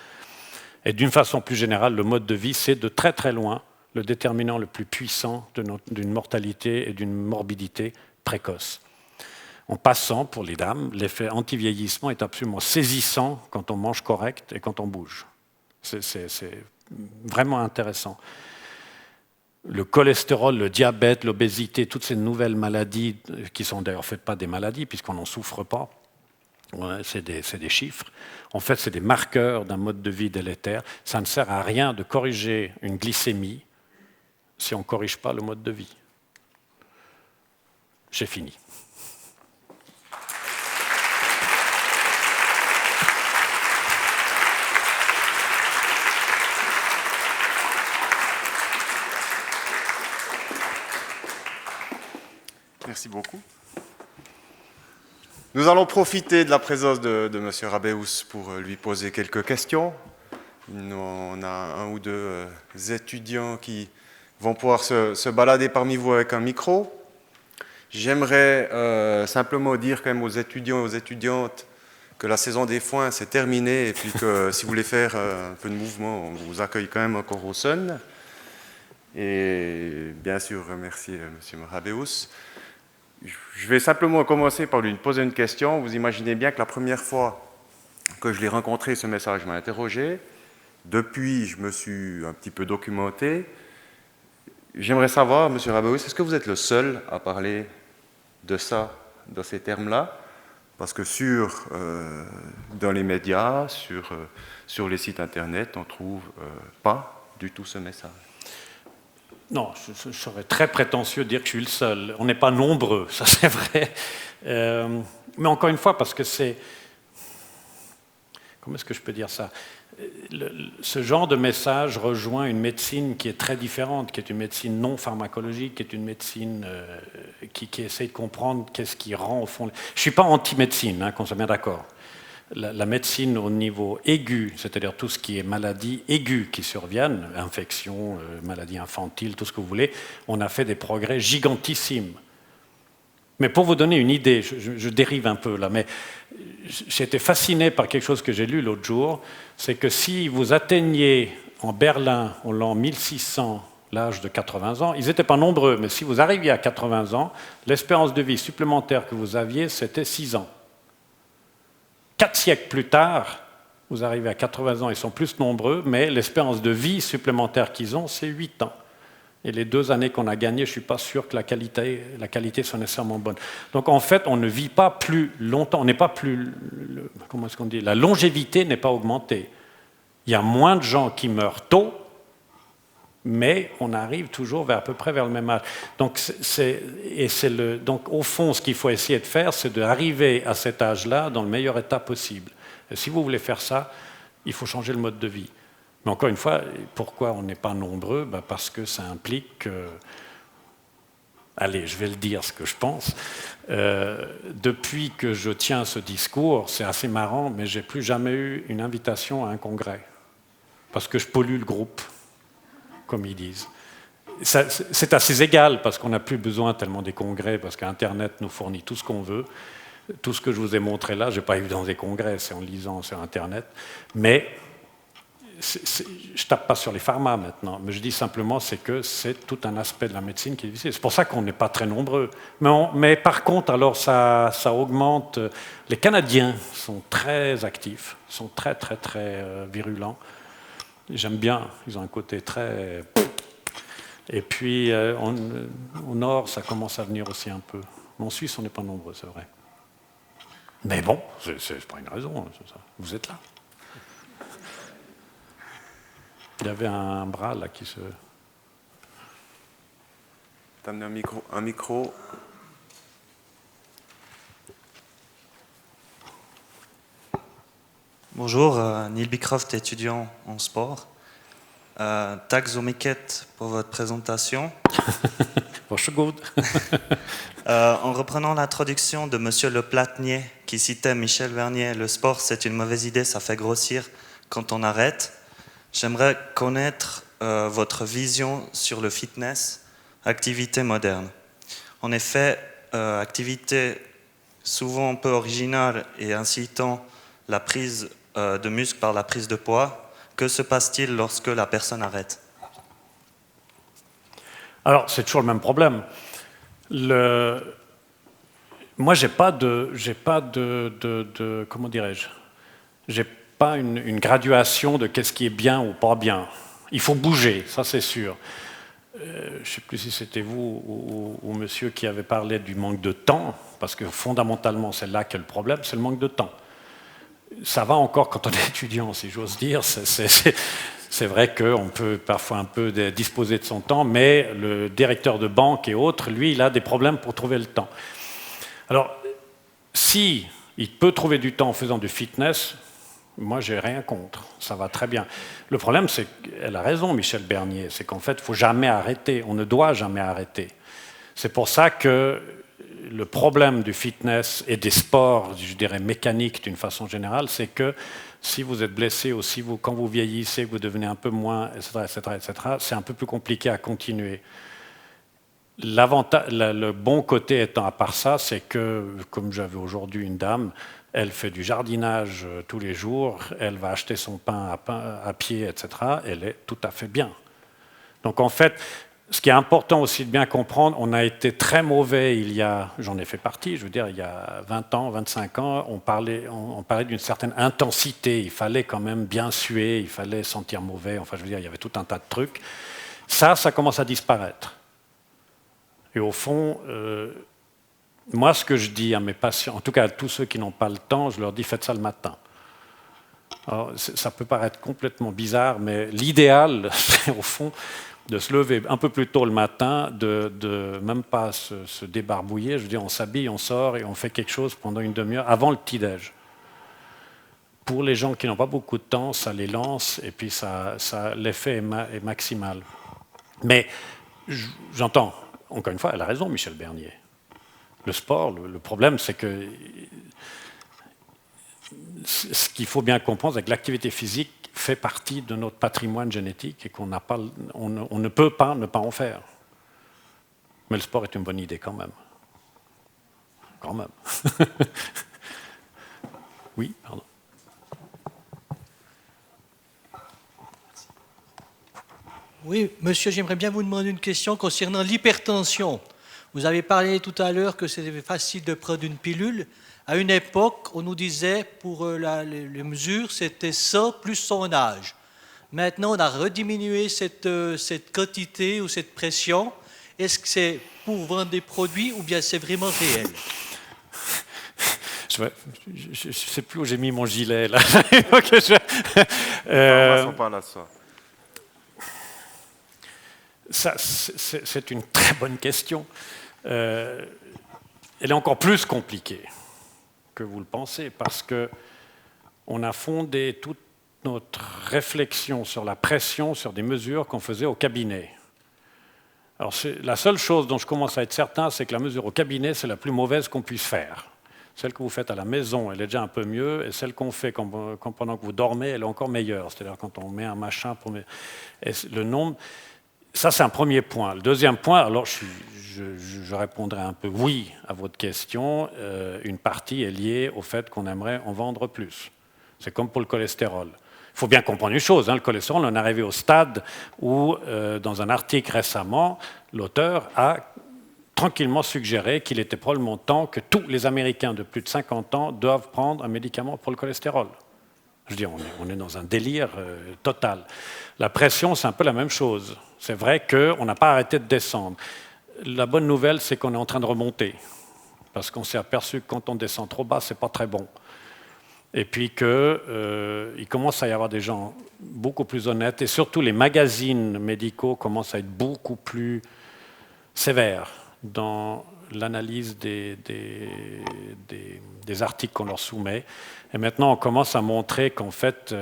Et d'une façon plus générale, le mode de vie, c'est de très très loin le déterminant le plus puissant d'une mortalité et d'une morbidité précoce. En passant, pour les dames, l'effet anti-vieillissement est absolument saisissant quand on mange correct et quand on bouge. C'est vraiment intéressant. le cholestérol, le diabète, l'obésité, toutes ces nouvelles maladies, qui sont d'ailleurs faites pas des maladies, puisqu'on n'en souffre pas, c'est des chiffres. En fait, c'est des marqueurs d'un mode de vie délétère. Ça ne sert à rien de corriger une glycémie si on ne corrige pas le mode de vie. J'ai fini. Merci beaucoup. Nous allons profiter de la présence de M. Rabeus pour lui poser quelques questions. On a un ou deux étudiants qui vont pouvoir se balader parmi vous avec un micro. J'aimerais simplement dire quand même aux étudiants et aux étudiantes que la saison des foins c'est terminé et puis que si vous voulez faire un peu de mouvement, on vous accueille quand même encore au Sun. Et bien sûr remercier M. Rabeus. Je vais simplement commencer par lui poser une question. Vous imaginez bien que la première fois que je l'ai rencontré, ce message m'a interrogé. Depuis, je me suis un petit peu documenté. J'aimerais savoir, M. Rabeus, est-ce que vous êtes le seul à parler de ça, dans ces termes-là? Parce que dans les médias, sur les sites Internet, on ne trouve pas du tout ce message. Non, je serais très prétentieux de dire que je suis le seul. On n'est pas nombreux, ça c'est vrai. Mais encore une fois, parce que c'est... Comment est-ce que je peux dire ça? Ce genre de message rejoint une médecine qui est très différente, qui est une médecine non pharmacologique, qui est une médecine qui essaie de comprendre qu'est-ce qui rend au fond... Je ne suis pas anti-médecine, qu'on soit bien d'accord. La médecine au niveau aigu, c'est-à-dire tout ce qui est maladies aiguës qui surviennent, infections, maladies infantiles, tout ce que vous voulez, on a fait des progrès gigantissimes. Mais pour vous donner une idée, je dérive un peu là, mais j'ai été fasciné par quelque chose que j'ai lu l'autre jour, c'est que si vous atteigniez en Berlin, en l'an 1600, l'âge de 80 ans, ils n'étaient pas nombreux, mais si vous arriviez à 80 ans, l'espérance de vie supplémentaire que vous aviez, c'était 6 ans. 4 siècles plus tard, vous arrivez à 80 ans, ils sont plus nombreux, mais l'espérance de vie supplémentaire qu'ils ont, c'est 8 ans. Et les 2 années qu'on a gagnées, je ne suis pas sûr que la qualité soit nécessairement bonne. Donc en fait, on ne vit pas plus longtemps, on n'est pas plus... Comment est-ce qu'on dit? La longévité n'est pas augmentée. Il y a moins de gens qui meurent tôt, mais on arrive toujours à peu près vers le même âge. Donc au fond, ce qu'il faut essayer de faire, c'est d'arriver à cet âge-là dans le meilleur état possible. Et si vous voulez faire ça, il faut changer le mode de vie. Mais encore une fois, pourquoi on n'est pas nombreux? Parce que ça implique que... Allez, je vais le dire ce que je pense. Depuis que je tiens ce discours, c'est assez marrant, mais je n'ai plus jamais eu une invitation à un congrès. Parce que je pollue le groupe, comme ils disent. C'est assez égal, parce qu'on n'a plus besoin tellement des congrès, parce qu'Internet nous fournit tout ce qu'on veut. Tout ce que je vous ai montré là, je n'ai pas eu dans des congrès, c'est en lisant sur Internet. Mais je ne tape pas sur les pharma maintenant, mais je dis simplement que c'est tout un aspect de la médecine qui est difficile. C'est pour ça qu'on n'est pas très nombreux. Mais par contre, alors ça augmente. Les Canadiens sont très actifs, sont très, très, très virulents. J'aime bien, ils ont un côté très... Et puis, au nord, ça commence à venir aussi un peu. Mais en Suisse, on n'est pas nombreux, c'est vrai. Mais bon, c'est pas une raison, ça. Vous êtes là. Il y avait un bras là qui se... T'amener un micro. Bonjour, Neil Bicroft, étudiant en sport. Tack so mycket pour votre présentation. Bonjour. En reprenant l'introduction de Monsieur Le Platnier, qui citait Michel Vernier, le sport c'est une mauvaise idée, ça fait grossir quand on arrête. J'aimerais connaître votre vision sur le fitness, activité moderne. En effet, activité souvent un peu originale et incitant la prise de muscle par la prise de poids. Que se passe-t-il lorsque la personne arrête? Alors, c'est toujours le même problème. Moi, j'ai pas de comment dirais-je? J'ai pas une graduation de qu'est-ce qui est bien ou pas bien. Il faut bouger, ça c'est sûr. je ne sais plus si c'était vous ou monsieur qui avait parlé du manque de temps, parce que fondamentalement, c'est là qu'est le problème, c'est le manque de temps. Ça va encore quand on est étudiant, si j'ose dire. C'est vrai qu'on peut parfois un peu disposer de son temps, mais le directeur de banque et autres, lui, il a des problèmes pour trouver le temps. Alors, si il peut trouver du temps en faisant du fitness, moi, j'ai rien contre. Ça va très bien. Le problème, c'est qu'elle a raison, Michel Bernier, c'est qu'en fait, il ne faut jamais arrêter. On ne doit jamais arrêter. C'est pour ça que le problème du fitness et des sports, je dirais mécaniques d'une façon générale, c'est que si vous êtes blessé ou si quand vous vieillissez, vous devenez un peu moins, etc., c'est un peu plus compliqué à continuer. Le bon côté étant à part ça, c'est que, comme j'avais aujourd'hui une dame, elle fait du jardinage tous les jours, elle va acheter son pain à pied, etc., elle est tout à fait bien. Donc en fait, ce qui est important aussi de bien comprendre, on a été très mauvais j'en ai fait partie, je veux dire, il y a 20 ans, 25 ans, on parlait d'une certaine intensité, il fallait quand même bien suer, il fallait sentir mauvais, enfin je veux dire, il y avait tout un tas de trucs. Ça commence à disparaître. Et au fond, moi ce que je dis à mes patients, en tout cas à tous ceux qui n'ont pas le temps, je leur dis faites ça le matin. Alors, ça peut paraître complètement bizarre, mais l'idéal, c'est au fond de se lever un peu plus tôt le matin, de même pas se débarbouiller, je veux dire, on s'habille, on sort et on fait quelque chose pendant une demi-heure avant le petit-déj. Pour les gens qui n'ont pas beaucoup de temps, ça les lance et puis l'effet est maximal. Mais j'entends, encore une fois, elle a raison, Michel Bernier. Le sport, le problème, c'est que ce qu'il faut bien comprendre, c'est que l'activité physique fait partie de notre patrimoine génétique et qu'on ne peut pas ne pas en faire. Mais le sport est une bonne idée quand même. Quand même. Oui, pardon. Oui, monsieur, j'aimerais bien vous demander une question concernant l'hypertension. Vous avez parlé tout à l'heure que c'était facile de prendre une pilule. À une époque, on nous disait, pour les mesures, c'était ça plus son âge. Maintenant, on a rediminué cette quantité ou cette pression. Est-ce que c'est pour vendre des produits ou bien c'est vraiment réel? Je ne sais plus où j'ai mis mon gilet, là. C'est une très bonne question. Elle est encore plus compliquée que vous le pensez, parce qu'on a fondé toute notre réflexion sur la pression, sur des mesures qu'on faisait au cabinet. Alors la seule chose dont je commence à être certain, c'est que la mesure au cabinet, c'est la plus mauvaise qu'on puisse faire. Celle que vous faites à la maison, elle est déjà un peu mieux, et celle qu'on fait pendant que vous dormez, elle est encore meilleure. C'est-à-dire quand on met un machin pour... le nombre... Ça, c'est un premier point. Le deuxième point, alors je répondrai un peu oui à votre question. Une partie est liée au fait qu'on aimerait en vendre plus. C'est comme pour le cholestérol. Il faut bien comprendre une chose, le cholestérol, on est arrivé au stade où, dans un article récemment, l'auteur a tranquillement suggéré qu'il était probablement temps que tous les Américains de plus de 50 ans doivent prendre un médicament pour le cholestérol. Je veux dire, on est dans un délire total. La pression, c'est un peu la même chose. C'est vrai qu'on n'a pas arrêté de descendre. La bonne nouvelle, c'est qu'on est en train de remonter. Parce qu'on s'est aperçu que quand on descend trop bas, ce n'est pas très bon. Et puis qu'il commence à y avoir des gens beaucoup plus honnêtes. Et surtout, les magazines médicaux commencent à être beaucoup plus sévères dans l'analyse des articles qu'on leur soumet. Et maintenant, on commence à montrer qu'en fait,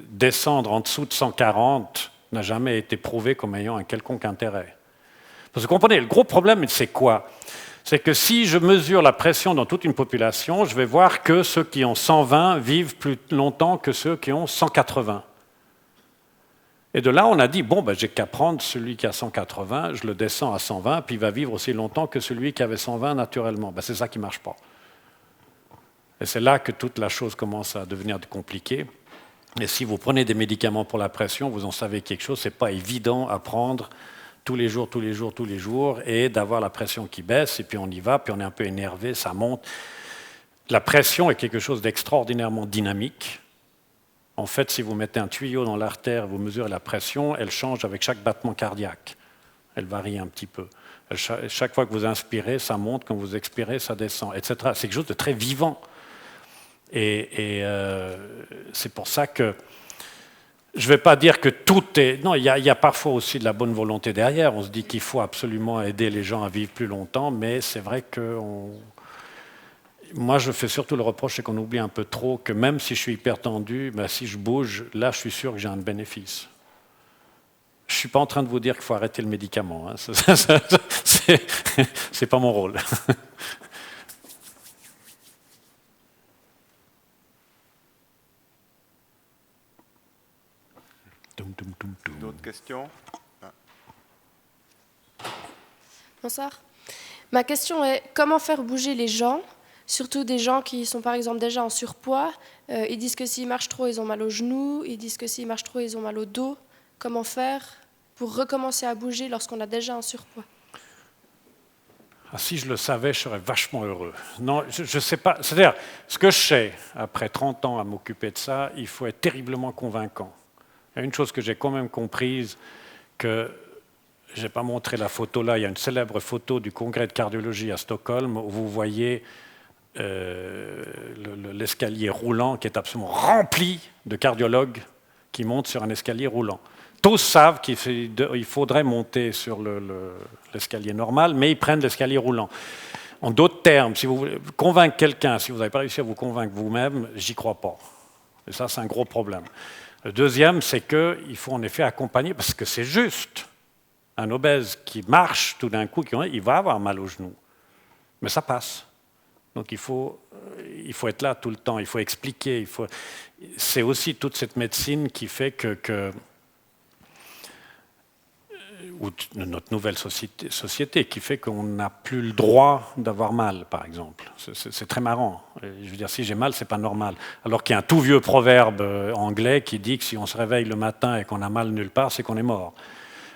descendre en dessous de 140 n'a jamais été prouvé comme ayant un quelconque intérêt. Parce que vous comprenez, le gros problème, c'est quoi? C'est que si je mesure la pression dans toute une population, je vais voir que ceux qui ont 120 vivent plus longtemps que ceux qui ont 180. Et de là, on a dit, bon, j'ai qu'à prendre celui qui a 180, je le descends à 120, puis il va vivre aussi longtemps que celui qui avait 120 naturellement. C'est ça qui ne marche pas. Et c'est là que toute la chose commence à devenir compliquée. Et si vous prenez des médicaments pour la pression, vous en savez quelque chose, ce n'est pas évident à prendre tous les jours, et d'avoir la pression qui baisse, et puis on y va, puis on est un peu énervé, ça monte. La pression est quelque chose d'extraordinairement dynamique. En fait, si vous mettez un tuyau dans l'artère, vous mesurez la pression, elle change avec chaque battement cardiaque. elle varie un petit peu. Chaque fois que vous inspirez, ça monte, quand vous expirez, ça descend, etc. C'est quelque chose de très vivant. Et c'est pour ça que je ne vais pas dire que tout est... Non, il y a parfois aussi de la bonne volonté derrière. On se dit qu'il faut absolument aider les gens à vivre plus longtemps, mais c'est vrai que... Moi, je fais surtout le reproche, c'est qu'on oublie un peu trop que même si je suis hyper tendu, ben, si je bouge, là, je suis sûr que j'ai un bénéfice. Je ne suis pas en train de vous dire qu'il faut arrêter le médicament. Hein. C'est pas mon rôle. D'autres questions? Bonsoir. Ma question est comment faire bouger les gens, surtout des gens qui sont par exemple déjà en surpoids. Ils disent que s'ils marchent trop, ils ont mal aux genoux. Ils disent que s'ils marchent trop, ils ont mal au dos. Comment faire pour recommencer à bouger lorsqu'on a déjà un surpoids? Ah, si je le savais, je serais vachement heureux. Non, je ne sais pas. C'est-à-dire, ce que je sais, après 30 ans à m'occuper de ça, il faut être terriblement convaincant. Il y a une chose que j'ai quand même comprise, que je n'ai pas montré la photo là, il y a une célèbre photo du congrès de cardiologie à Stockholm où vous voyez l'escalier roulant qui est absolument rempli de cardiologues qui montent sur un escalier roulant. Tous savent qu'il faudrait monter sur l'escalier normal, mais ils prennent l'escalier roulant. En d'autres termes, si vous voulez convaincre quelqu'un, si vous n'avez pas réussi à vous convaincre vous-même, j'y crois pas. Et ça, c'est un gros problème. Le deuxième, c'est qu'il faut en effet accompagner, parce que c'est juste. Un obèse qui marche tout d'un coup, il va avoir mal aux genoux. Mais ça passe. Donc il faut être là tout le temps, il faut expliquer. C'est aussi toute cette médecine qui fait ou notre nouvelle société qui fait qu'on n'a plus le droit d'avoir mal, par exemple. C'est très marrant. Je veux dire, si j'ai mal, c'est pas normal. Alors qu'il y a un tout vieux proverbe anglais qui dit que si on se réveille le matin et qu'on a mal nulle part, c'est qu'on est mort.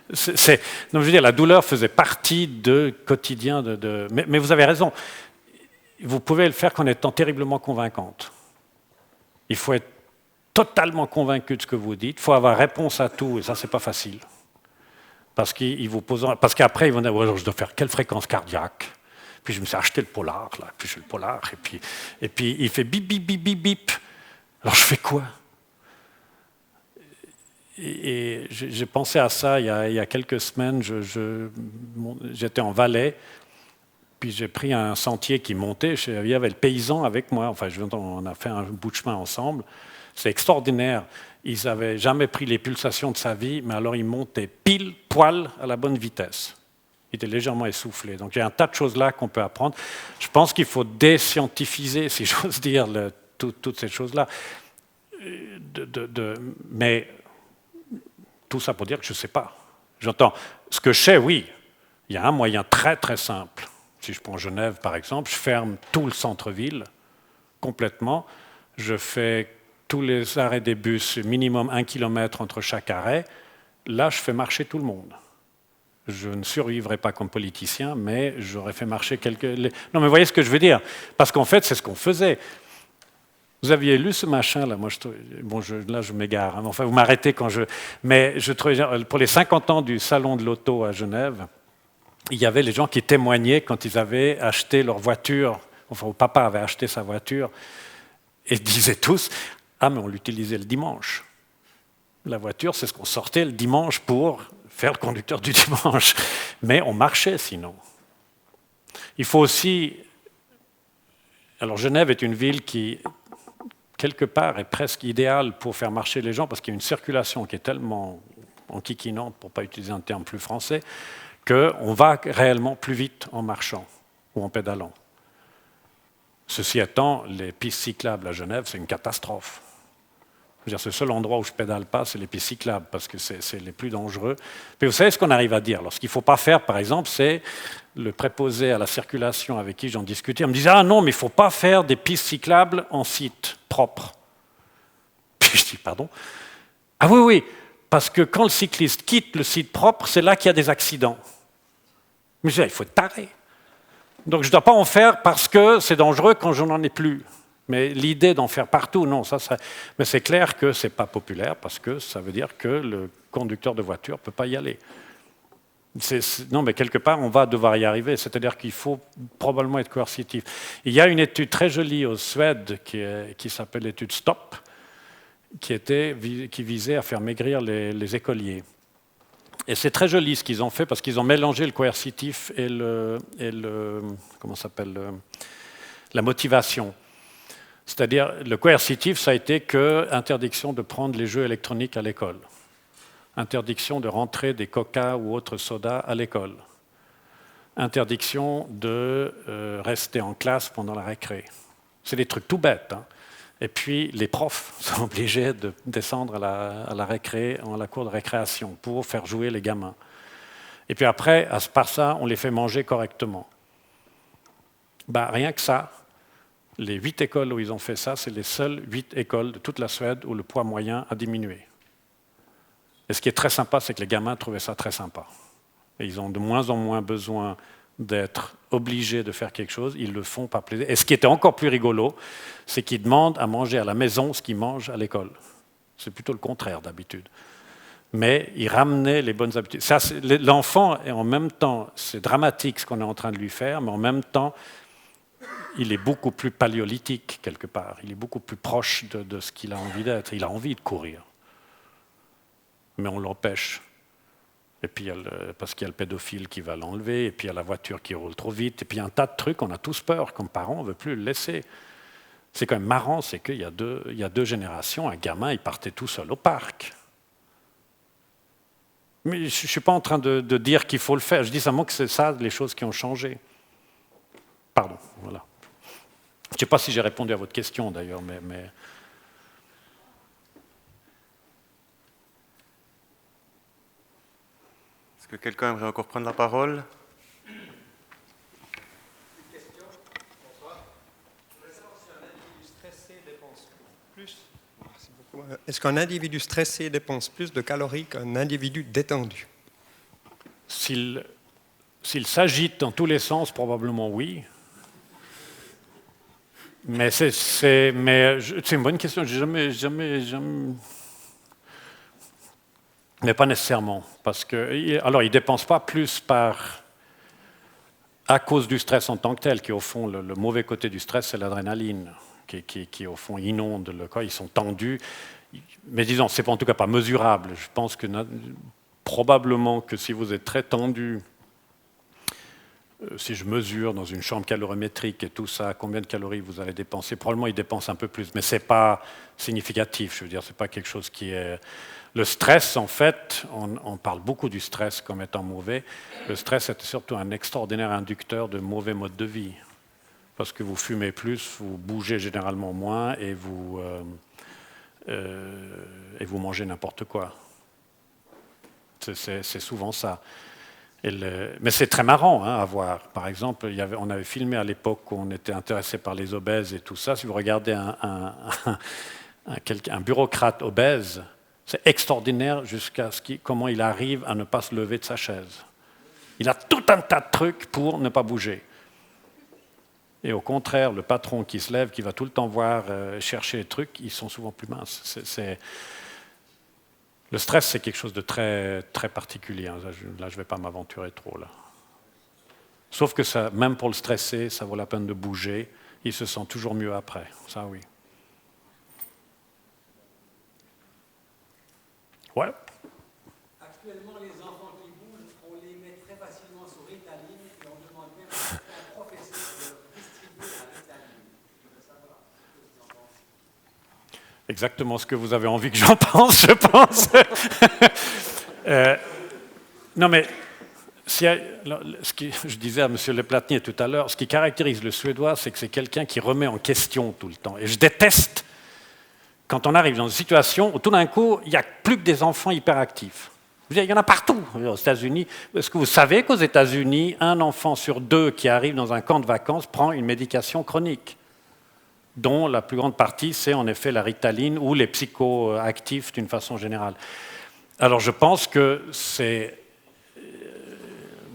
Donc, je veux dire, la douleur faisait partie du quotidien. Mais vous avez raison. Vous pouvez le faire qu'en étant terriblement convaincante. Il faut être totalement convaincu de ce que vous dites. Il faut avoir réponse à tout, et ça, c'est pas facile. Parce qu'après, ils vont dire, je dois faire quelle fréquence cardiaque? Puis je me suis acheté le polar, là, puis je fais le polar, et puis il fait bip, bip, bip, bip, bip. Alors je fais quoi? Et j'ai pensé à ça il y a quelques semaines. J'étais en Valais, puis j'ai pris un sentier qui montait. Il y avait le paysan avec moi. Enfin, on a fait un bout de chemin ensemble. C'est extraordinaire. Ils n'avaient jamais pris les pulsations de sa vie, mais alors ils montaient pile poil à la bonne vitesse. Ils étaient légèrement essoufflés. Donc il y a un tas de choses là qu'on peut apprendre. Je pense qu'il faut déscientifiser, si j'ose dire, toutes ces choses-là. Mais tout ça pour dire que je ne sais pas. J'entends. Ce que je sais, oui, il y a un moyen très très simple. Si je prends Genève, par exemple, je ferme tout le centre-ville complètement. Je fais tous les arrêts des bus, minimum 1 km entre chaque arrêt. Là, je fais marcher tout le monde. Je ne survivrai pas comme politicien, mais j'aurais fait marcher quelques... Non, mais vous voyez ce que je veux dire? Parce qu'en fait, c'est ce qu'on faisait. Vous aviez lu ce machin-là? Moi, là, je m'égare. Hein. Enfin, vous m'arrêtez quand je... Mais je trouvais, pour les 50 ans du Salon de l'Auto à Genève, il y avait les gens qui témoignaient quand ils avaient acheté leur voiture, enfin, ou papa avait acheté sa voiture, et ils disaient tous, ah, mais on l'utilisait le dimanche. La voiture, c'est ce qu'on sortait le dimanche pour faire le conducteur du dimanche. Mais on marchait sinon. Il faut aussi... Alors, Genève est une ville qui, quelque part, est presque idéale pour faire marcher les gens parce qu'il y a une circulation qui est tellement enquiquinante, pour ne pas utiliser un terme plus français, qu'on va réellement plus vite en marchant ou en pédalant. Ceci étant, les pistes cyclables à Genève, c'est une catastrophe. C'est le seul endroit où je ne pédale pas, c'est les pistes cyclables, parce que c'est les plus dangereux. Mais vous savez ce qu'on arrive à dire? Alors, ce qu'il ne faut pas faire, par exemple, c'est le préposé à la circulation avec qui j'en discutais. On me disait, ah non, mais il ne faut pas faire des pistes cyclables en site propre. Puis je dis, pardon? Ah oui, oui, parce que quand le cycliste quitte le site propre, c'est là qu'il y a des accidents. Mais je dis, il faut être taré. Donc je ne dois pas en faire parce que c'est dangereux quand je n'en ai plus. Mais l'idée d'en faire partout, non. Mais c'est clair que ce n'est pas populaire parce que ça veut dire que le conducteur de voiture ne peut pas y aller. Non, mais quelque part, on va devoir y arriver. C'est-à-dire qu'il faut probablement être coercitif. Il y a une étude très jolie au Suède qui s'appelle l'étude STOP, qui visait à faire maigrir les écoliers. Et c'est très joli ce qu'ils ont fait parce qu'ils ont mélangé le coercitif et comment s'appelle, la motivation. C'est-à-dire, le coercitif, ça a été que interdiction de prendre les jeux électroniques à l'école. Interdiction de rentrer des coca ou autres sodas à l'école. Interdiction de rester en classe pendant la récré. C'est des trucs tout bêtes. Hein. Et puis, les profs sont obligés de descendre à la récré, à la cour de récréation pour faire jouer les gamins. Et puis après, par ça, on les fait manger correctement. Rien que ça, les 8 écoles où ils ont fait ça, c'est les seules 8 écoles de toute la Suède où le poids moyen a diminué. Et ce qui est très sympa, c'est que les gamins trouvaient ça très sympa. Et ils ont de moins en moins besoin d'être obligés de faire quelque chose, ils le font par plaisir. Et ce qui était encore plus rigolo, c'est qu'ils demandent à manger à la maison ce qu'ils mangent à l'école. C'est plutôt le contraire d'habitude. Mais ils ramenaient les bonnes habitudes. L'enfant, et en même temps, c'est dramatique ce qu'on est en train de lui faire, mais en même temps, il est beaucoup plus paléolithique quelque part. Il est beaucoup plus proche de ce qu'il a envie d'être. Il a envie de courir. Mais on l'empêche. Et puis, parce qu'il y a le pédophile qui va l'enlever, et puis il y a la voiture qui roule trop vite, et puis il y a un tas de trucs, on a tous peur. Comme parents, on ne veut plus le laisser. C'est quand même marrant, c'est qu'il y a 2 générations, un gamin, il partait tout seul au parc. Mais je ne suis pas en train de dire qu'il faut le faire. Je dis seulement que c'est ça, les choses qui ont changé. Pardon, voilà. Je ne sais pas si j'ai répondu à votre question, d'ailleurs, mais... Est-ce que quelqu'un aimerait encore prendre la parole? Une question. Bonsoir. Je voudrais savoir si un individu stressé dépense plus. Merci beaucoup. Est-ce qu'un individu stressé dépense plus de calories qu'un individu détendu? S'il s'agite dans tous les sens, probablement oui. Mais c'est une bonne question. Jamais... Mais pas nécessairement. Parce que, alors, il ne dépense pas plus à cause du stress en tant que tel, qui au fond, le mauvais côté du stress, c'est l'adrénaline, qui au fond inonde le corps. Ils sont tendus. Mais disons, ce n'est en tout cas pas mesurable. Je pense que probablement que si vous êtes très tendu, si je mesure dans une chambre calorimétrique et tout ça, combien de calories vous allez dépenser, probablement il dépense un peu plus, mais ce n'est pas significatif. Je veux dire, ce n'est pas quelque chose qui est... Le stress, en fait, on parle beaucoup du stress comme étant mauvais. Le stress est surtout un extraordinaire inducteur de mauvais modes de vie. Parce que vous fumez plus, vous bougez généralement moins et vous mangez n'importe quoi. C'est souvent ça. Mais c'est très marrant à voir. Par exemple, on avait filmé à l'époque où on était intéressé par les obèses et tout ça. Si vous regardez un bureaucrate obèse, c'est extraordinaire comment il arrive à ne pas se lever de sa chaise. Il a tout un tas de trucs pour ne pas bouger. Et au contraire, le patron qui se lève, qui va tout le temps voir, chercher les trucs, ils sont souvent plus minces. Le stress, c'est quelque chose de très, très particulier. Là, je ne vais pas m'aventurer trop. Là. Sauf que ça, même pour le stressé, ça vaut la peine de bouger. Il se sent toujours mieux après. Ça, oui. Ouais. Actuellement, les enfants qui bougent, on les met très facilement sur Ritaline et on demande même à un professeur de distribuer la Ritaline. Je veux savoir ce que vous en pensez. Exactement ce que vous avez envie que j'en pense, je pense. Non, mais je disais à M. Le Platnier tout à l'heure, ce qui caractérise le Suédois, c'est que c'est quelqu'un qui remet en question tout le temps. Et je déteste quand on arrive dans une situation où tout d'un coup, il n'y a plus que des enfants hyperactifs. Il y en a partout aux États-Unis. Est-ce que vous savez qu'aux États-Unis, un enfant sur 2 qui arrive dans un camp de vacances prend une médication chronique, dont la plus grande partie, c'est en effet la Ritaline ou les psychoactifs d'une façon générale. Alors je pense que c'est...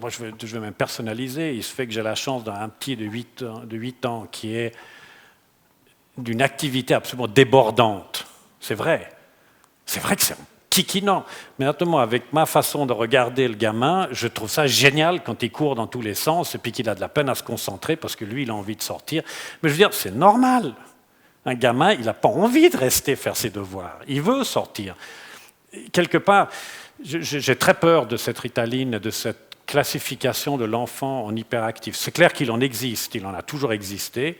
Moi, je vais même personnaliser. Il se fait que j'ai la chance d'un petit de 8 ans qui est d'une activité absolument débordante. C'est vrai. C'est vrai que c'est un kikinant. Mais notamment, avec ma façon de regarder le gamin, je trouve ça génial quand il court dans tous les sens et puis qu'il a de la peine à se concentrer parce que lui, il a envie de sortir. Mais je veux dire, c'est normal. Un gamin, il n'a pas envie de rester faire ses devoirs. Il veut sortir. Quelque part, j'ai très peur de cette Ritaline, de cette classification de l'enfant en hyperactif. C'est clair qu'il en existe, il en a toujours existé,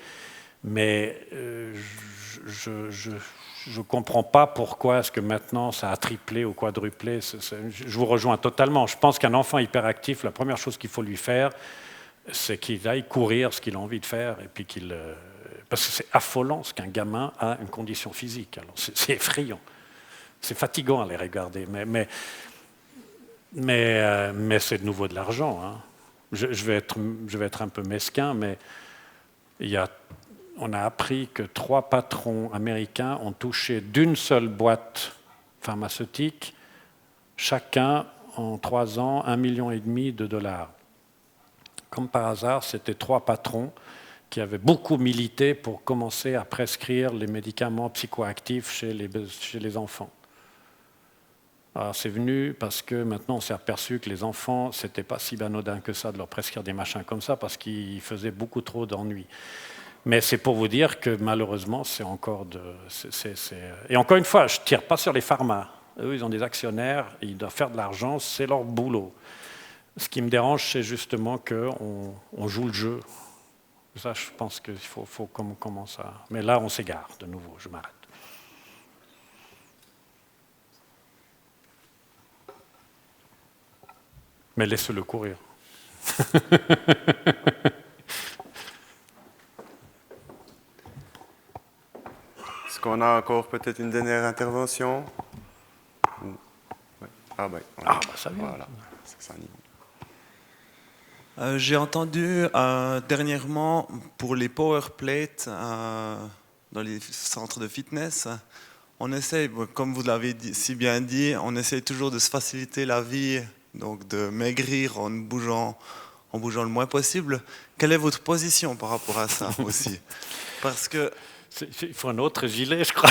mais je ne comprends pas pourquoi est-ce que maintenant ça a triplé ou quadruplé. Je vous rejoins totalement. Je pense qu'un enfant hyperactif, la première chose qu'il faut lui faire, c'est qu'il aille courir ce qu'il a envie de faire, et puis parce que c'est affolant ce qu'un gamin a une condition physique. Alors c'est effrayant. C'est fatigant à les regarder, mais c'est de nouveau de l'argent. Hein. Je vais être un peu mesquin, mais on a appris que 3 patrons américains ont touché d'une seule boîte pharmaceutique, chacun en 3 ans, 1,5 million de dollars. Comme par hasard, c'était 3 patrons qui avaient beaucoup milité pour commencer à prescrire les médicaments psychoactifs chez les enfants. Alors, c'est venu parce que maintenant on s'est aperçu que les enfants, c'était pas si anodin que ça de leur prescrire des machins comme ça parce qu'ils faisaient beaucoup trop d'ennuis. Mais c'est pour vous dire que malheureusement, c'est encore Et encore une fois, je ne tire pas sur les pharmas. Eux, ils ont des actionnaires, ils doivent faire de l'argent, c'est leur boulot. Ce qui me dérange, c'est justement qu'on joue le jeu. Ça, je pense qu'il faut qu'on commence à... Mais là, on s'égare de nouveau, je m'arrête. Mais laisse-le courir. Est-ce qu'on a encore peut-être une dernière intervention? Ah ben, ça vient. Voilà, c'est ça. J'ai entendu dernièrement pour les power plates dans les centres de fitness, on essaye, comme vous l'avez si bien dit, on essaye toujours de se faciliter la vie, donc de maigrir en bougeant le moins possible. Quelle est votre position par rapport à ça aussi? Parce que il faut un autre gilet, je crois.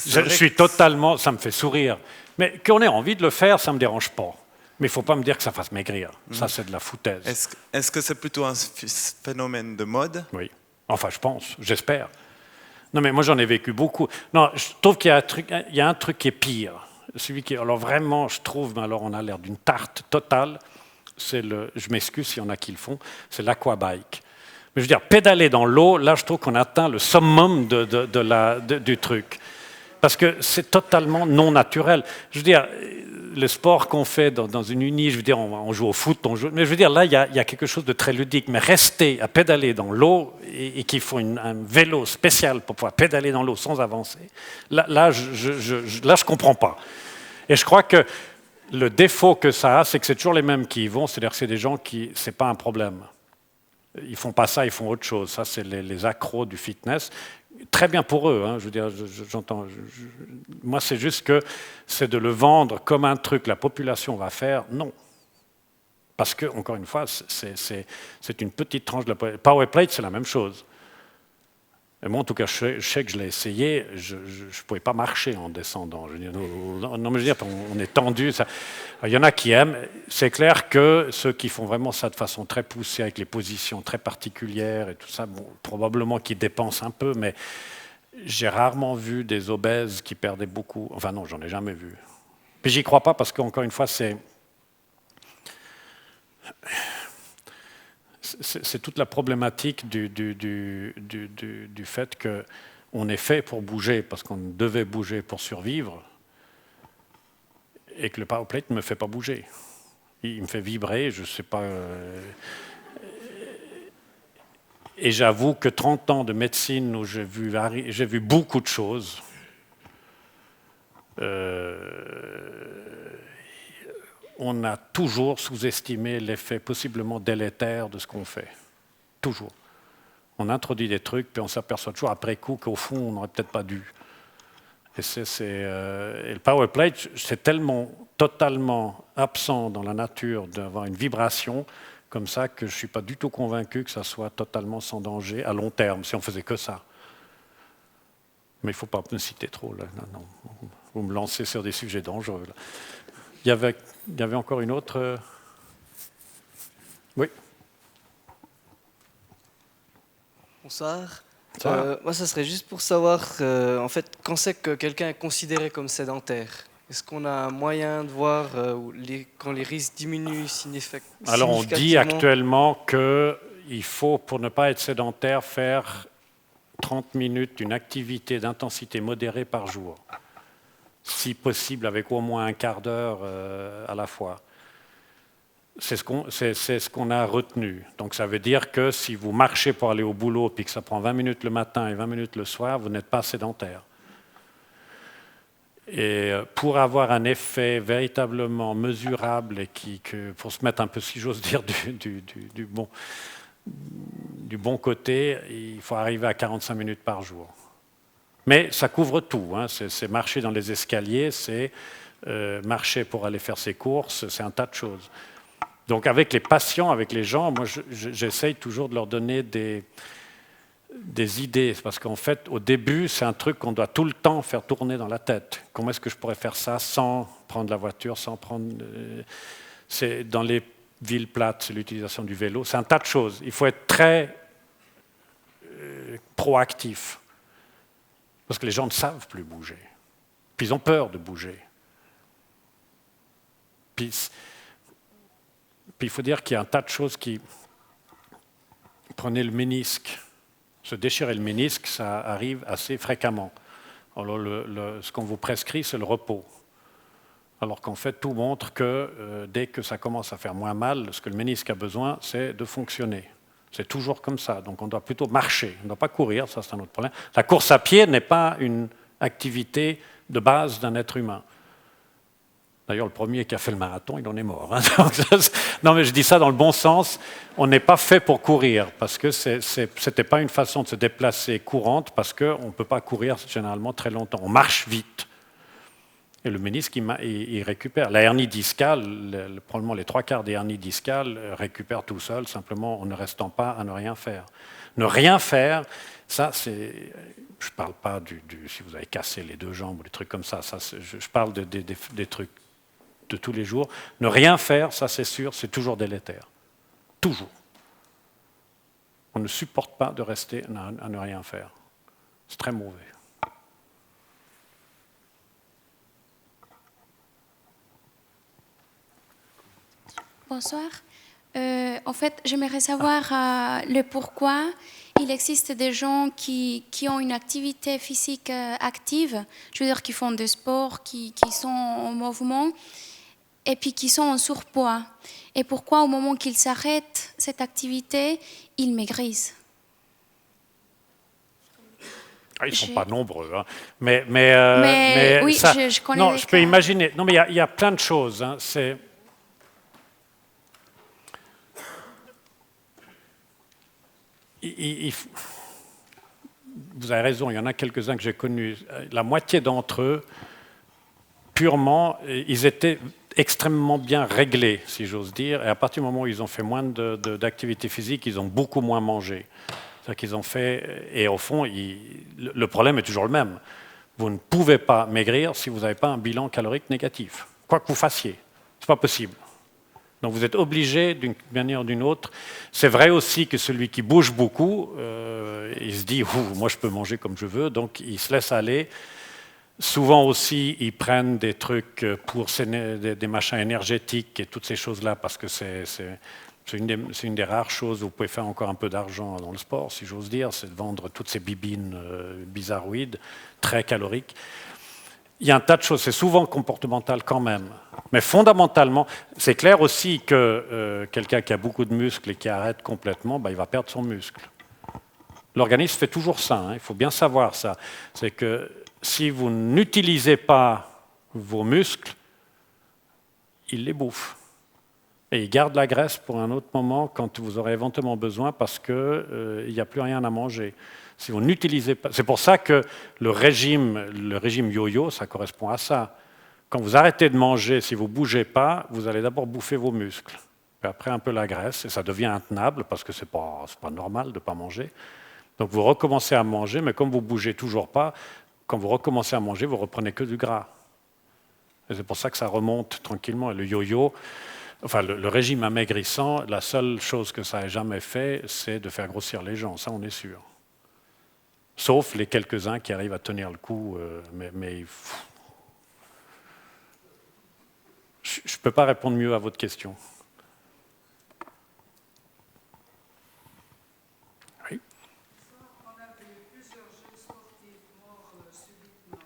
Je suis totalement... Ça me fait sourire. Mais qu'on ait envie de le faire, ça ne me dérange pas. Mais il ne faut pas me dire que ça fasse maigrir. Ça, c'est de la foutaise. Est-ce que c'est plutôt un phénomène de mode? Oui. Enfin, je pense. J'espère. Non, mais moi, j'en ai vécu beaucoup. Non, je trouve qu'il y a un truc qui est pire. Celui qui... Alors vraiment, je trouve, mais alors on a l'air d'une tarte totale. Je m'excuse s'il y en a qui le font. C'est l'aquabike. Mais je veux dire, pédaler dans l'eau, là, je trouve qu'on atteint le summum du truc. Parce que c'est totalement non naturel. Je veux dire, le sport qu'on fait dans une uni, je veux dire, on joue au foot, mais je veux dire, là, il y a quelque chose de très ludique. Mais rester à pédaler dans l'eau et qu'il faut un vélo spécial pour pouvoir pédaler dans l'eau sans avancer, là, je comprends pas. Et je crois que le défaut que ça a, c'est que c'est toujours les mêmes qui y vont, c'est-à-dire que c'est des gens qui, c'est pas un problème. Ils font pas ça, ils font autre chose. Ça, c'est les accros du fitness. Très bien pour eux, hein, je veux dire, j'entends. Moi, c'est juste que c'est de le vendre comme un truc que la population va faire. Non. Parce que, encore une fois, c'est une petite tranche de la... Power plate, c'est la même chose. Et moi, en tout cas, je sais que je l'ai essayé, je ne pouvais pas marcher en descendant. Je veux dire, non, mais je veux dire, on est tendu. Il y en a qui aiment. C'est clair que ceux qui font vraiment ça de façon très poussée, avec les positions très particulières et tout ça, bon, probablement qu'ils dépensent un peu, mais j'ai rarement vu des obèses qui perdaient beaucoup. Enfin non, j'en ai jamais vu. Puis j'y crois pas parce qu'encore une fois, c'est toute la problématique du fait qu'on est fait pour bouger, parce qu'on devait bouger pour survivre, et que le powerplate ne me fait pas bouger. Il me fait vibrer, je ne sais pas... Et j'avoue que 30 ans de médecine où j'ai vu beaucoup de choses, on a toujours sous-estimé l'effet possiblement délétère de ce qu'on fait. Toujours. On introduit des trucs, puis on s'aperçoit toujours après coup qu'au fond, on n'aurait peut-être pas dû. Et le power plate, c'est tellement totalement absent dans la nature d'avoir une vibration comme ça que je ne suis pas du tout convaincu que ça soit totalement sans danger à long terme, si on faisait que ça. Mais il ne faut pas me citer trop, là. Non. Vous me lancez sur des sujets dangereux. Là. Il y avait encore une autre... Oui. Bonsoir. Ça Moi, ça serait juste pour savoir, en fait, quand c'est que quelqu'un est considéré comme sédentaire? Est-ce qu'on a un moyen de voir quand les risques diminuent significativement? Alors, on dit actuellement qu'il faut, pour ne pas être sédentaire, faire 30 minutes d'une activité d'intensité modérée par jour. Si possible, avec au moins un quart d'heure à la fois. C'est ce qu'on a retenu. Donc ça veut dire que si vous marchez pour aller au boulot puis que ça prend 20 minutes le matin et 20 minutes le soir, vous n'êtes pas sédentaire. Et pour avoir un effet véritablement mesurable et pour se mettre un peu, si j'ose dire, du bon côté, il faut arriver à 45 minutes par jour. Mais ça couvre tout. Hein. C'est marcher dans les escaliers, c'est marcher pour aller faire ses courses, c'est un tas de choses. Donc avec les patients, avec les gens, moi j'essaye toujours de leur donner des idées, parce qu'en fait au début c'est un truc qu'on doit tout le temps faire tourner dans la tête. Comment est-ce que je pourrais faire ça sans prendre la voiture, sans prendre... c'est dans les villes plates, c'est l'utilisation du vélo, c'est un tas de choses. Il faut être très proactif, parce que les gens ne savent plus bouger, puis ils ont peur de bouger. Puis il faut dire qu'il y a un tas de choses qui... Prenez le ménisque. Se déchirer le ménisque, ça arrive assez fréquemment. Alors ce qu'on vous prescrit, c'est le repos. Alors qu'en fait, tout montre que dès que ça commence à faire moins mal, ce que le ménisque a besoin, c'est de fonctionner. C'est toujours comme ça. Donc on doit plutôt marcher. On ne doit pas courir, ça c'est un autre problème. La course à pied n'est pas une activité de base d'un être humain. D'ailleurs, le premier qui a fait le marathon, il en est mort. Hein. Non, mais je dis ça dans le bon sens. On n'est pas fait pour courir, parce que ce n'était pas une façon de se déplacer courante, parce qu'on ne peut pas courir généralement très longtemps. On marche vite. Et le ménisque, il récupère. La hernie discale, probablement les 3/4 des hernies discales récupèrent tout seul, simplement en ne restant pas à ne rien faire. Ne rien faire, ça c'est... Je ne parle pas si vous avez cassé les 2 jambes ou des trucs comme ça. Je parle des trucs de tous les jours. Ne rien faire, ça c'est sûr, c'est toujours délétère. Toujours. On ne supporte pas de rester à ne rien faire. C'est très mauvais. Bonsoir. En fait, j'aimerais savoir le pourquoi il existe des gens qui ont une activité physique active, je veux dire qui font du sport, qui sont en mouvement, et puis qui sont en surpoids. Et pourquoi au moment qu'ils s'arrêtent cette activité, ils maigrissent? Ils ne sont pas nombreux, hein. Mais oui, ça, je connais. Non, je peux imaginer. Non, mais il y a plein de choses. Hein. Vous avez raison, il y en a quelques-uns que j'ai connus. La moitié d'entre eux, purement, ils étaient extrêmement bien réglés, si j'ose dire. Et à partir du moment où ils ont fait moins d'activité physique, ils ont beaucoup moins mangé. C'est-à-dire qu'ils ont fait... Et au fond, le problème est toujours le même. Vous ne pouvez pas maigrir si vous n'avez pas un bilan calorique négatif. Quoi que vous fassiez. Ce n'est pas possible. Donc vous êtes obligé, d'une manière ou d'une autre. C'est vrai aussi que celui qui bouge beaucoup, il se dit « moi je peux manger comme je veux », donc il se laisse aller. Souvent aussi, ils prennent des trucs pour des machins énergétiques et toutes ces choses-là, parce que c'est une des rares choses où vous pouvez faire encore un peu d'argent dans le sport, si j'ose dire, c'est de vendre toutes ces bibines bizarroïdes, très caloriques. Il y a un tas de choses, c'est souvent comportemental quand même. Mais fondamentalement, c'est clair aussi que quelqu'un qui a beaucoup de muscles et qui arrête complètement, il va perdre son muscle. L'organisme fait toujours ça, hein, il faut bien savoir ça. C'est que si vous n'utilisez pas vos muscles, ils les bouffent. Et ils gardent la graisse pour un autre moment quand vous aurez éventuellement besoin parce qu'il n'y a plus rien à manger. Si vous n'utilisez pas, c'est pour ça que le régime yo-yo, ça correspond à ça. Quand vous arrêtez de manger, si vous ne bougez pas, vous allez d'abord bouffer vos muscles. Puis après un peu la graisse, et ça devient intenable parce que ce n'est pas normal de ne pas manger. Donc vous recommencez à manger, mais comme vous ne bougez toujours pas, quand vous recommencez à manger, vous reprenez que du gras. Et c'est pour ça que ça remonte tranquillement. Et le yo-yo, enfin le régime amaigrissant, la seule chose que ça ait jamais fait, c'est de faire grossir les gens, ça on est sûr. Sauf les quelques-uns qui arrivent à tenir le coup, mais je ne peux pas répondre mieux à votre question. Oui. On a vu plusieurs jeunes sportifs morts subitement.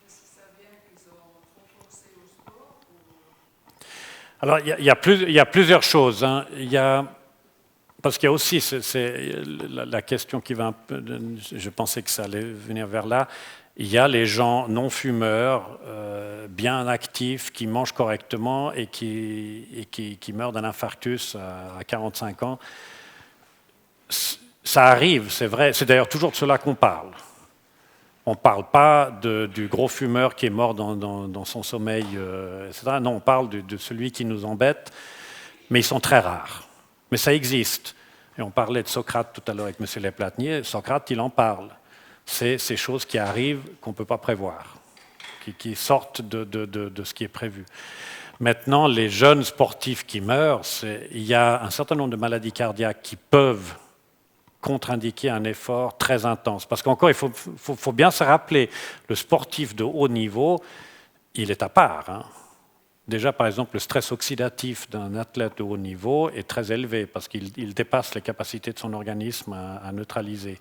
Est-ce que ça vient qu'ils ont trop forcé au sport ou... Alors, il y a plusieurs choses. Hein. Parce qu'il y a aussi la question qui va un peu... Je pensais que ça allait venir vers là. Il y a les gens non-fumeurs, bien actifs, qui mangent correctement et qui meurent d'un infarctus à 45 ans. Ça arrive, c'est vrai. C'est d'ailleurs toujours de cela qu'on parle. On ne parle pas du gros fumeur qui est mort dans son sommeil, etc. Non, on parle de celui qui nous embête, mais ils sont très rares. Mais ça existe. Et on parlait de Socrate tout à l'heure avec M. Leplatnier. Socrate, il en parle. C'est ces choses qui arrivent qu'on ne peut pas prévoir, qui sortent de ce qui est prévu. Maintenant, les jeunes sportifs qui meurent, il y a un certain nombre de maladies cardiaques qui peuvent contre-indiquer un effort très intense. Parce qu'encore, il faut bien se rappeler, le sportif de haut niveau, il est à part. Hein. Déjà, par exemple, le stress oxydatif d'un athlète de haut niveau est très élevé parce qu'il dépasse les capacités de son organisme à neutraliser.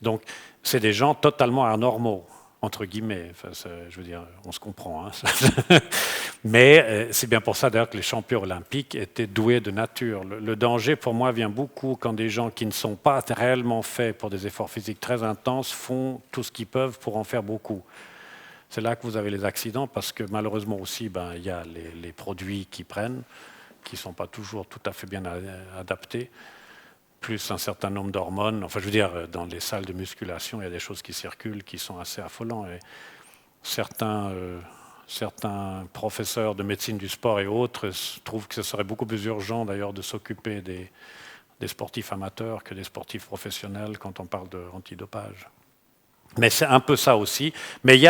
Donc, c'est des gens totalement anormaux, entre guillemets. Enfin, je veux dire, on se comprend. Hein. Mais c'est bien pour ça, d'ailleurs, que les champions olympiques étaient doués de nature. Le danger, pour moi, vient beaucoup quand des gens qui ne sont pas réellement faits pour des efforts physiques très intenses font tout ce qu'ils peuvent pour en faire beaucoup. C'est là que vous avez les accidents, parce que malheureusement aussi, il y a les produits qu'ils prennent, qui ne sont pas toujours tout à fait bien adaptés, plus un certain nombre d'hormones. Enfin, je veux dire, dans les salles de musculation, il y a des choses qui circulent qui sont assez affolantes. Et certains professeurs de médecine du sport et autres trouvent que ce serait beaucoup plus urgent, d'ailleurs, de s'occuper des sportifs amateurs que des sportifs professionnels quand on parle d'antidopage. Mais c'est un peu ça aussi. Mais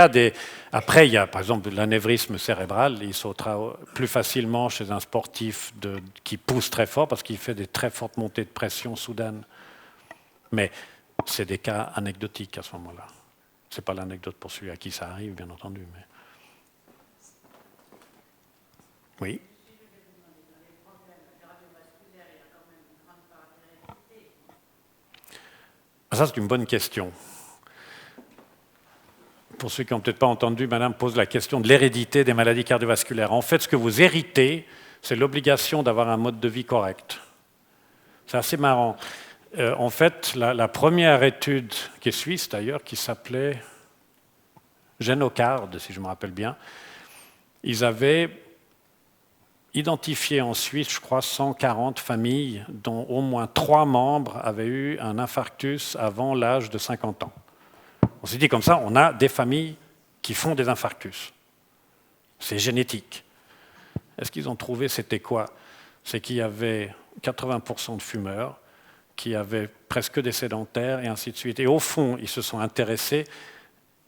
après, il y a par exemple l'anévrisme cérébral. Il sautera plus facilement chez un sportif qui pousse très fort parce qu'il fait des très fortes montées de pression soudaines. Mais c'est des cas anecdotiques à ce moment-là. Ce n'est pas l'anecdote pour celui à qui ça arrive, bien entendu. Mais... Oui. Ça, c'est une bonne question. Pour ceux qui n'ont peut-être pas entendu, Madame pose la question de l'hérédité des maladies cardiovasculaires. En fait, ce que vous héritez, c'est l'obligation d'avoir un mode de vie correct. C'est assez marrant. En fait, la première étude, qui est suisse d'ailleurs, qui s'appelait Génocard, si je me rappelle bien, ils avaient identifié en Suisse, je crois, 140 familles dont au moins 3 membres avaient eu un infarctus avant l'âge de 50 ans. On s'est dit comme ça, on a des familles qui font des infarctus. C'est génétique. Et ce qu'ils ont trouvé, c'était quoi? C'est qu'il y avait 80% de fumeurs, qui avaient presque des sédentaires, et ainsi de suite. Et au fond, ils se sont intéressés,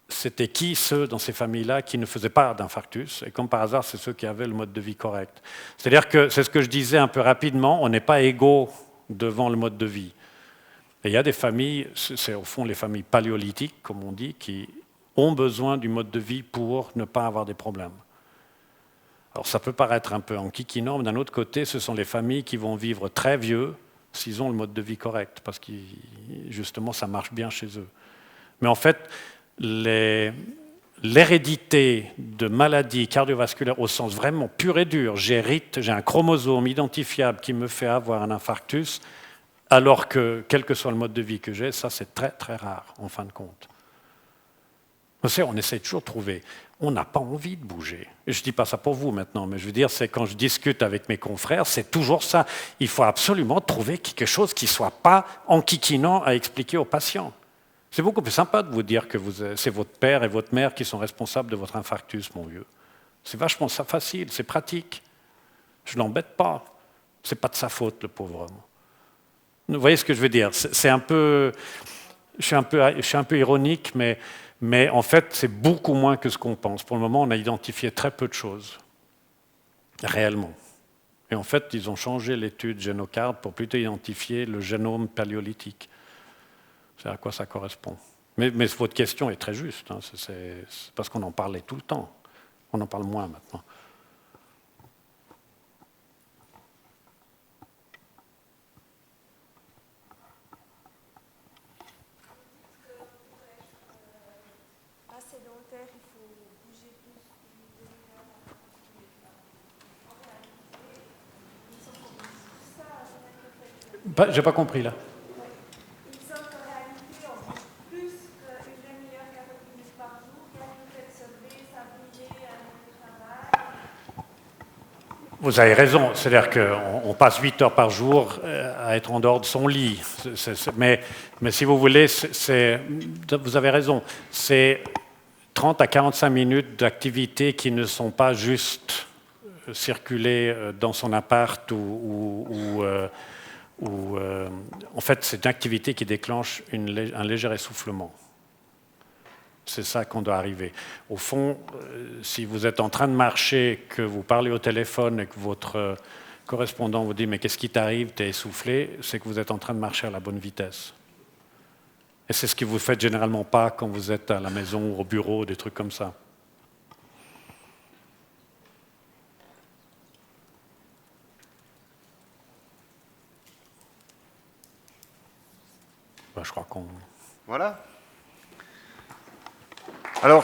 c'était qui ceux dans ces familles-là qui ne faisaient pas d'infarctus? Et comme par hasard, c'est ceux qui avaient le mode de vie correct. C'est-à-dire que, c'est ce que je disais un peu rapidement, on n'est pas égaux devant le mode de vie. Et il y a des familles, c'est au fond les familles paléolithiques, comme on dit, qui ont besoin du mode de vie pour ne pas avoir des problèmes. Alors ça peut paraître un peu enquiquinant, mais d'un autre côté, ce sont les familles qui vont vivre très vieux s'ils ont le mode de vie correct, parce que justement, ça marche bien chez eux. Mais en fait, l'hérédité de maladies cardiovasculaires au sens vraiment pur et dur, j'ai un chromosome identifiable qui me fait avoir un infarctus, alors que, quel que soit le mode de vie que j'ai, ça c'est très très rare, en fin de compte. On essaie toujours de trouver. On n'a pas envie de bouger. Et je ne dis pas ça pour vous maintenant, mais je veux dire, c'est quand je discute avec mes confrères, c'est toujours ça. Il faut absolument trouver quelque chose qui ne soit pas enquiquinant à expliquer aux patients. C'est beaucoup plus sympa de vous dire que c'est votre père et votre mère qui sont responsables de votre infarctus, mon vieux. C'est vachement facile, c'est pratique. Je ne l'embête pas. Ce n'est pas de sa faute, le pauvre homme. Vous voyez ce que je veux dire? Je suis un peu ironique, mais Mais en fait, c'est beaucoup moins que ce qu'on pense. Pour le moment, on a identifié très peu de choses, réellement. Et en fait, ils ont changé l'étude Génocard pour plutôt identifier le génome paléolithique. C'est à quoi ça correspond. Mais votre question est très juste, hein. C'est parce qu'on en parlait tout le temps. On en parle moins maintenant. J'ai pas compris là. Vous avez raison, c'est-à-dire qu'on passe 8 heures par jour à être en dehors de son lit. Mais si vous voulez, vous avez raison, c'est 30 à 45 minutes d'activité qui ne sont pas juste circuler dans son appart en fait, c'est une activité qui déclenche un léger essoufflement. C'est ça qu'on doit arriver. Au fond, si vous êtes en train de marcher, que vous parlez au téléphone et que votre correspondant vous dit « mais qu'est-ce qui t'arrive, t'es essoufflé », c'est que vous êtes en train de marcher à la bonne vitesse. Et c'est ce que vous ne faites généralement pas quand vous êtes à la maison ou au bureau, des trucs comme ça. Je crois qu'on... Voilà. Alors,